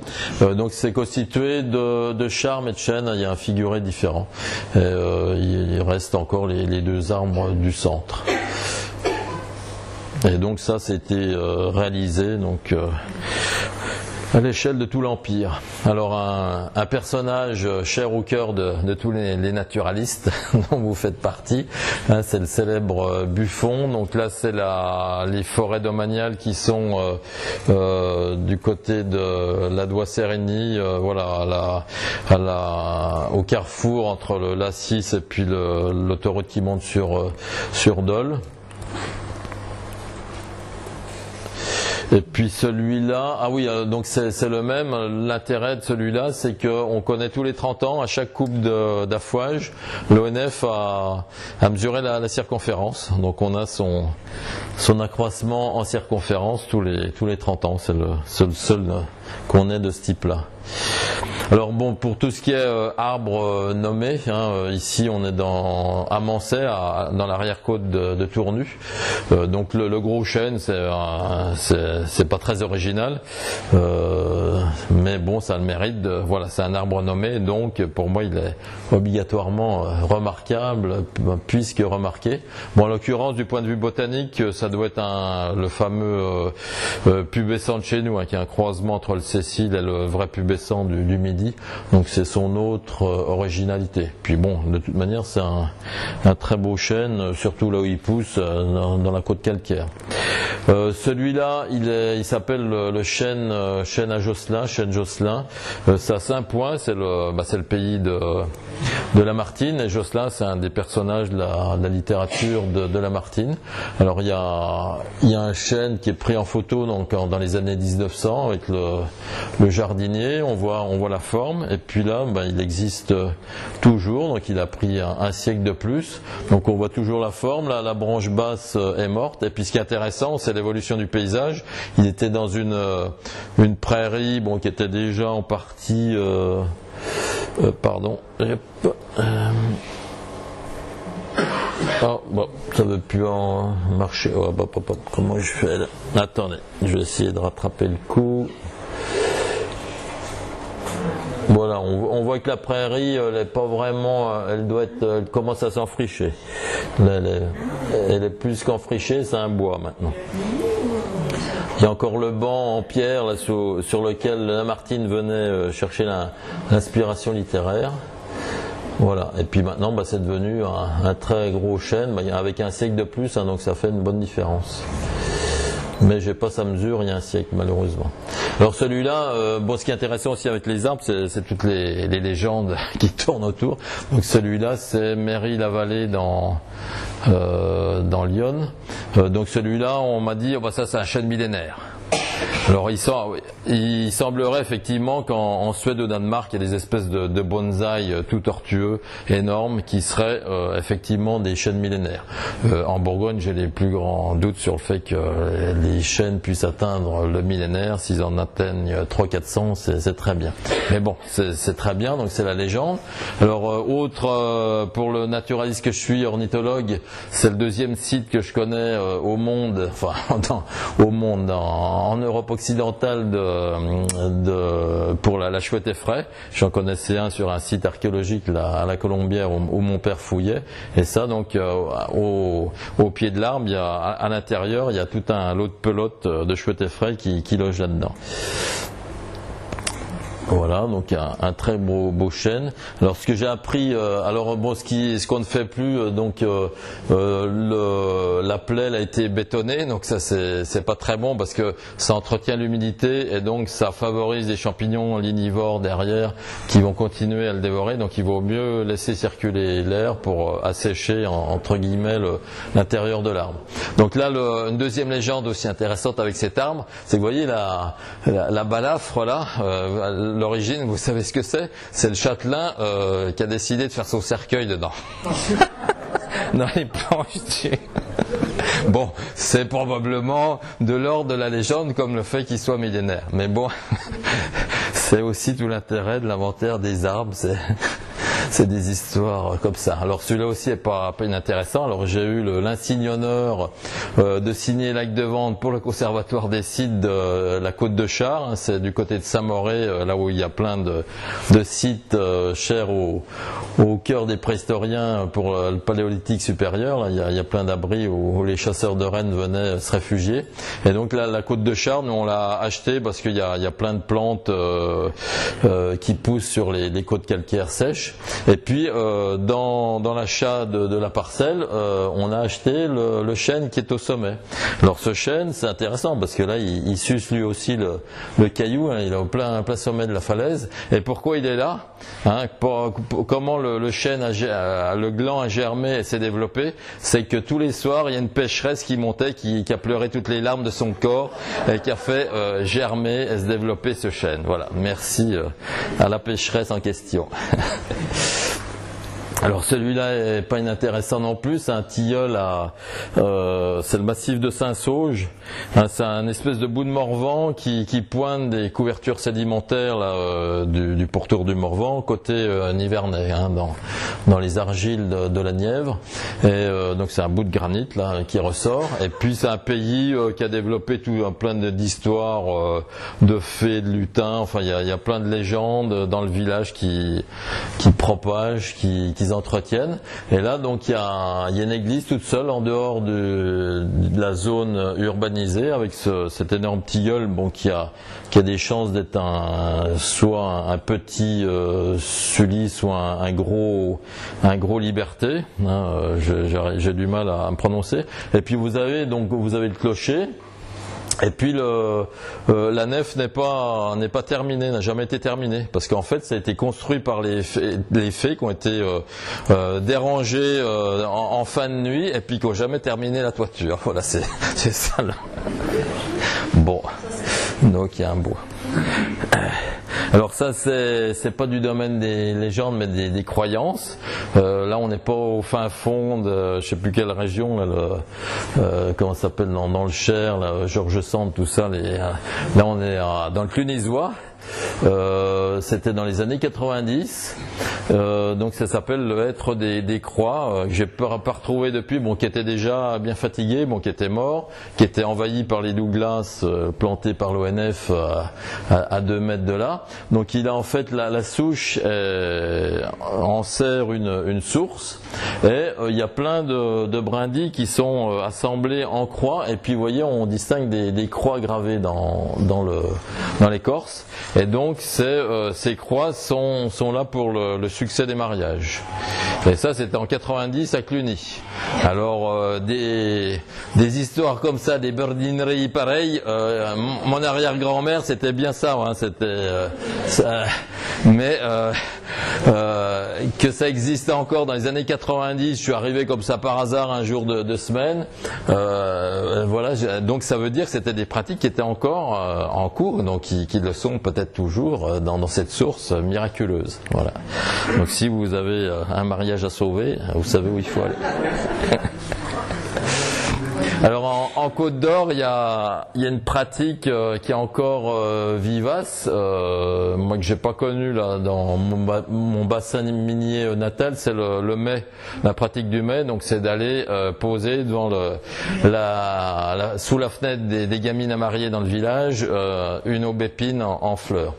Donc c'est constitué de charmes et de chênes, il y a un figuré différent. Et, il reste encore les 2 arbres du centre. Et donc ça c'était réalisé donc à l'échelle de tout l'Empire. Alors un personnage cher au cœur de tous les naturalistes dont vous faites partie, hein, c'est le célèbre Buffon. Donc là c'est les forêts domaniales qui sont du côté de la Doigt-Sérigny, voilà, au carrefour entre la 6 et puis l'autoroute qui monte sur Dole. Et puis celui-là, ah oui, donc c'est le même. L'intérêt de celui-là, c'est qu'on connaît tous les 30 ans, à chaque coupe d'affouage, l'ONF a mesuré la circonférence. Donc on a son accroissement en circonférence tous les 30 ans. C'est le seul qu'on ait de ce type-là. Alors bon, pour tout ce qui est arbres nommés, hein, ici on est à Mancet, dans l'arrière-côte de Tournu. Donc le gros chêne, c'est pas très original, mais bon, ça a le mérite voilà, c'est un arbre nommé, donc pour moi il est obligatoirement remarquable, puisque remarqué. Bon, en l'occurrence, du point de vue botanique, ça doit être le fameux pubescent de chez nous, hein, qui est un croisement entre le Cécile et le vrai pubescent du Midi. Donc c'est son autre originalité. Puis bon, de toute manière, c'est un très beau chêne, surtout là où il pousse, dans la côte calcaire. Celui-là, il s'appelle le chêne à Josselin, chêne Josselin. C'est à Saint-Point, c'est le pays de Lamartine, et Josselin, c'est un des personnages de la littérature de Lamartine. Alors il y a un chêne qui est pris en photo donc dans les années 1900 avec le jardinier. On voit la forme, et puis là il existe toujours, donc il a pris un siècle de plus, donc on voit toujours la forme. Là, la branche basse est morte, et puis ce qui est intéressant, c'est l'évolution du paysage. Il était dans une prairie qui était déjà en partie pardon, bon, ça ne veut plus en marcher. Oh, comment je fais là? Attendez, je vais essayer de rattraper le coup. Voilà, on voit que la prairie, elle est pas vraiment, elle commence à s'enfricher. Elle est plus qu'enfrichée, c'est un bois maintenant. Il y a encore le banc en pierre là, sur lequel Lamartine venait chercher l'inspiration littéraire. Voilà, et puis maintenant c'est devenu un très gros chêne, avec un siècle de plus, hein, donc ça fait une bonne différence. Mais j'ai pas sa mesure il y a un siècle, malheureusement. Alors celui-là, ce qui est intéressant aussi avec les arbres, c'est toutes les légendes qui tournent autour. Donc celui-là, c'est Méry-la-Vallée dans Lyon. Donc celui-là, on m'a dit, ça c'est un chêne millénaire. Alors il semblerait effectivement qu'en Suède ou Danemark, il y a des espèces de bonsaïs tout tortueux, énormes, qui seraient effectivement des chênes millénaires. En Bourgogne, j'ai les plus grands doutes sur le fait que les chênes puissent atteindre le millénaire. S'ils en atteignent 300-400, c'est très bien. Mais bon, c'est très bien, donc c'est la légende. Alors pour le naturaliste que je suis, ornithologue, c'est le deuxième site que je connais au monde, en Europe occidentale pour la chouette effraie. J'en connaissais un sur un site archéologique à la Colombière où mon père fouillait, et ça donc au pied de l'arbre, à l'intérieur, il y a tout un lot de pelote de chouette effraie qui loge là-dedans. Voilà, donc un très beau chêne. Alors ce que j'ai appris, alors bon, ce qu'on ne fait plus, donc la plaie a été bétonnée, donc ça c'est pas très bon parce que ça entretient l'humidité et donc ça favorise les champignons lignivores derrière qui vont continuer à le dévorer. Donc il vaut mieux laisser circuler l'air pour assécher entre guillemets l'intérieur de l'arbre. Donc là, une deuxième légende aussi intéressante avec cet arbre, c'est que vous voyez la balafre là. L'origine, vous savez ce que c'est? C'est le châtelain qui a décidé de faire son cercueil dedans. Dans les planches. Bon, c'est probablement de l'ordre de la légende comme le fait qu'il soit millénaire. Mais bon, c'est aussi tout l'intérêt de l'inventaire des arbres. C'est des histoires comme ça. Alors celui-là aussi est pas inintéressant. Alors j'ai eu l'insigne honneur de signer l'acte de vente pour le conservatoire des sites de la Côte de Char. C'est du côté de Saint-Moré, là où il y a plein de sites chers au cœur des préhistoriens pour le paléolithique supérieur. Là, il y a plein d'abris où les chasseurs de rennes venaient se réfugier. Et donc là, la Côte de Char, nous on l'a acheté parce qu'il y a plein de plantes qui poussent sur les côtes calcaires sèches. Et puis dans l'achat de la parcelle, on a acheté le chêne qui est au sommet. Alors ce chêne, c'est intéressant parce que là, il suce lui aussi le caillou, hein, il est au plein sommet de la falaise. Et pourquoi il est là, hein, comment le chêne, le gland a germé et s'est développé, c'est que tous les soirs, il y a une pécheresse qui montait, qui a pleuré toutes les larmes de son corps et qui a fait germer et se développer ce chêne. Voilà, merci à la pécheresse en question. Alors celui-là est pas inintéressant non plus, c'est un tilleul c'est le massif de Saint-Sauge, hein, c'est un espèce de bout de Morvan qui pointe des couvertures sédimentaires là, du pourtour du Morvan, côté Nivernais, hein, dans les argiles de la Nièvre, et donc c'est un bout de granit là qui ressort, et puis c'est un pays qui a développé plein d'histoires de fées, de lutins, enfin il y a plein de légendes dans le village qui propagent, qui entretiennent. Et là, donc, il y a une église toute seule en dehors de la zone urbanisée avec cet énorme tilleul, bon, qui a des chances d'être soit un petit Sully, soit un gros Liberté. Hein, j'ai du mal à me prononcer. Et puis vous avez le clocher. Et puis la nef n'est pas terminée, n'a jamais été terminée, parce qu'en fait ça a été construit par les fées qui ont été dérangées en fin de nuit et puis qui n'ont jamais terminé la toiture. Voilà, c'est ça là. Bon, donc il y a un bois. Alors ça c'est pas du domaine des légendes mais des croyances. Là on n'est pas au fin fond de je sais plus quelle région là, comment ça s'appelle dans le Cher, là, Georges Sand, tout ça. Là on est dans le Clunisois. C'était dans les années 90, donc ça s'appelle le hêtre des croix, que j'ai pas retrouvé depuis, bon, qui était déjà bien fatigué, bon, qui était mort, qui était envahi par les Douglas plantés par l'ONF à 2 mètres de là. Donc il a en fait la souche en serre une source, et il y a plein de brindilles qui sont assemblées en croix, et puis vous voyez on distingue des croix gravées dans l'écorce. Et donc ces croix sont là pour le succès des mariages. Et ça c'était en 90 à Cluny. Alors des histoires comme ça, des berdineries pareilles, mon arrière-grand-mère c'était bien ça, hein, mais que ça existait encore dans les années 90, je suis arrivé comme ça par hasard un jour de semaine, voilà, donc ça veut dire que c'était des pratiques qui étaient encore en cours, donc qui le sont peut-être toujours dans cette source miraculeuse. Voilà. Donc si vous avez un mariage à sauver, vous savez où il faut aller. Alors en Côte d'Or, il y a une pratique qui est encore vivace, moi que j'ai pas connue là dans mon bassin minier natal, c'est le mai, la pratique du mai. Donc c'est d'aller poser devant sous la fenêtre des gamines à marier dans le village une aubépine en fleurs.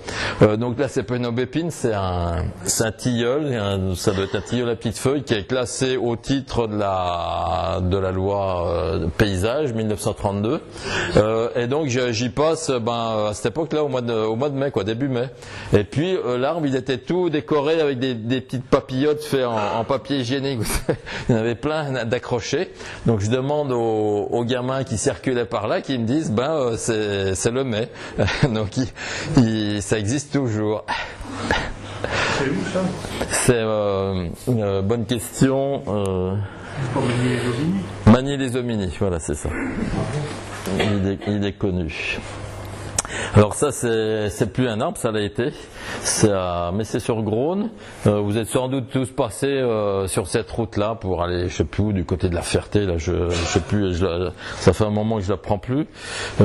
Donc là c'est pas une aubépine, c'est un tilleul, ça doit être un tilleul à petites feuilles qui est classé au titre de la loi paysage 1905. 1932. Et donc j'y passe à cette époque-là, au mois de mai, quoi, début mai. Et puis l'arbre, il était tout décoré avec des petites papillotes faites en papier hygiénique. Il y en avait plein d'accrochés. Donc je demande aux gamins qui circulaient par là, qui me disent c'est le mai. Donc ça existe toujours. C'est où ça? C'est une bonne question. Pour manier les hominis. Manier les hominis, voilà, c'est ça. Il est connu. Alors ça, c'est plus un arbre, ça l'a été. C'est à Messé-sur-Grosne. Vous êtes sans doute tous passés sur cette route-là pour aller, je sais plus où, du côté de la Ferté. Là, je sais plus. Ça fait un moment que je la prends plus.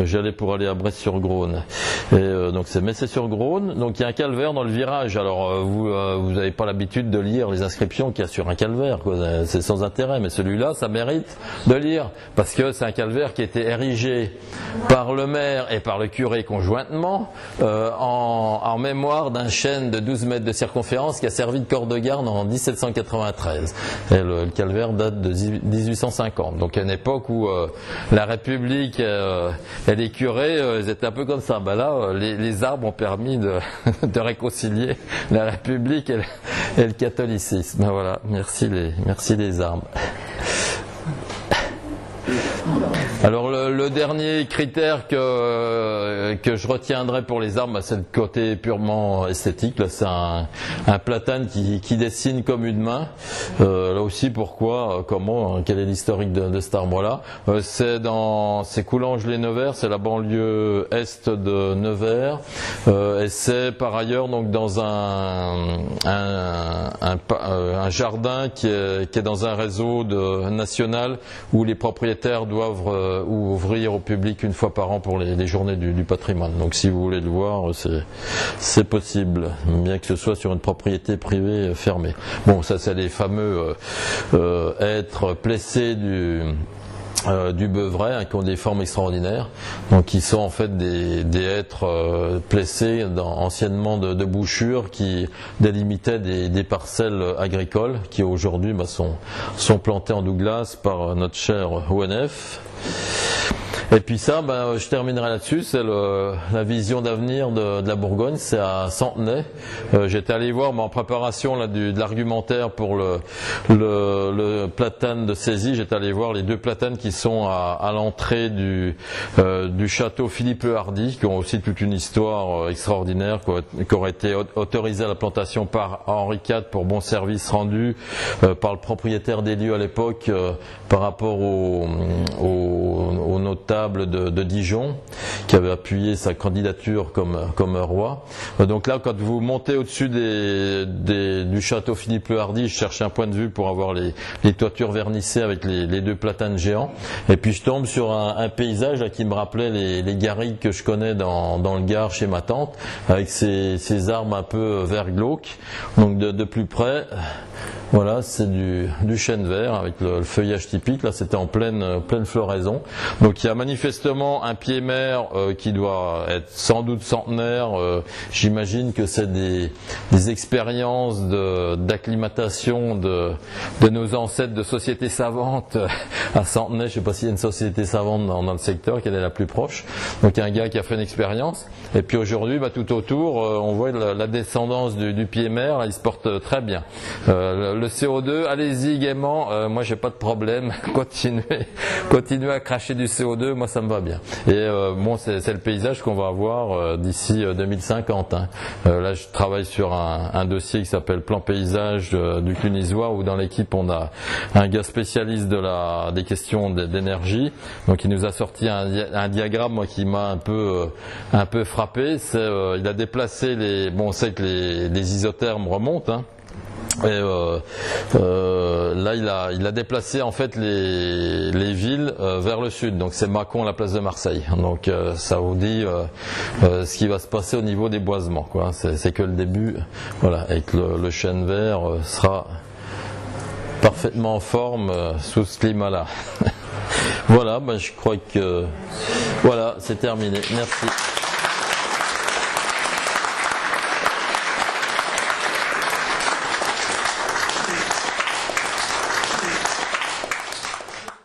J'y allais pour aller à Brest-sur-Grosne. Et donc c'est Messé-sur-Grosne. Donc il y a un calvaire dans le virage. Alors vous n'avez pas l'habitude de lire les inscriptions qu'il y a sur un calvaire, quoi. C'est sans intérêt. Mais celui-là, ça mérite de lire parce que c'est un calvaire qui a été érigé par le maire et par le curé conjointement en mémoire d'un chêne de 12 mètres de circonférence qui a servi de corps de garde en 1793. Et le calvaire date de 1850. Donc à une époque où la République et les curés ils étaient un peu comme ça. Là, les arbres ont permis de réconcilier la République et le catholicisme. Voilà, merci les arbres. Alors le dernier critère que je retiendrai pour les arbres, c'est le côté purement esthétique. Là, c'est un platane qui dessine comme une main. Là aussi, pourquoi, comment, quel est l'historique de cet arbre-là? C'est Coulanges-les-Nevers, c'est la banlieue est de Nevers, et c'est par ailleurs donc dans un jardin qui est dans un réseau national où les propriétaires doivent ouvrir au public une fois par an pour les journées du patrimoine. Donc si vous voulez le voir, c'est possible, bien que ce soit sur une propriété privée fermée. Bon, ça c'est les fameux hêtres plessés du Beuvray, qui ont des formes extraordinaires, donc qui sont en fait des hêtres plessés anciennement de bouchures qui délimitaient des parcelles agricoles qui aujourd'hui sont plantées en Douglas par notre cher ONF. Et puis ça, je terminerai là-dessus, c'est la vision d'avenir de la Bourgogne, c'est à Centenay. J'étais allé voir, en préparation là, de l'argumentaire pour le platane de Cézy, j'étais allé voir les deux platanes qui sont à l'entrée du château Philippe le Hardy, qui ont aussi toute une histoire extraordinaire, qui aurait été autorisée à la plantation par Henri IV pour bon service rendu par le propriétaire des lieux à l'époque par rapport au notable de Dijon qui avait appuyé sa candidature comme roi. Donc là, quand vous montez au-dessus du château Philippe le Hardy, je cherchais un point de vue pour avoir les toitures vernissées avec les deux platanes géants, et puis je tombe sur un paysage là, qui me rappelait les garrigues que je connais dans le Gard chez ma tante, avec ces arbres un peu vert glauque. Donc de plus près, voilà, c'est du chêne vert avec le feuillage typique. Là, c'était en pleine floraison. Donc il y a manifestement un pied-mer qui doit être sans doute centenaire. J'imagine que c'est des expériences d'acclimatation de nos ancêtres de sociétés savantes à Centenay. Je ne sais pas s'il y a une société savante dans le secteur, quelle est la plus proche. Donc il y a un gars qui a fait une expérience. Et puis aujourd'hui, tout autour, on voit la descendance du pied-mer. Il se porte très bien. Le CO2, allez-y gaiement, moi j'ai pas de problème, continuez à cracher du CO2, moi ça me va bien. Et bon, c'est le paysage qu'on va avoir d'ici 2050. Là je travaille sur un dossier qui s'appelle Plan paysage du Clunisois, où dans l'équipe on a un gars spécialiste des questions d'énergie, donc il nous a sorti un diagramme moi, qui m'a un peu frappé. Il a déplacé on sait que les isothermes remontent, et là il a déplacé en fait les villes vers le sud, donc c'est Mâcon, la place de Marseille. Donc ça vous dit ce qui va se passer au niveau des boisements, quoi. C'est que le début, voilà, et que le chêne vert sera parfaitement en forme sous ce climat-là. Voilà, je crois que voilà, c'est terminé. Merci.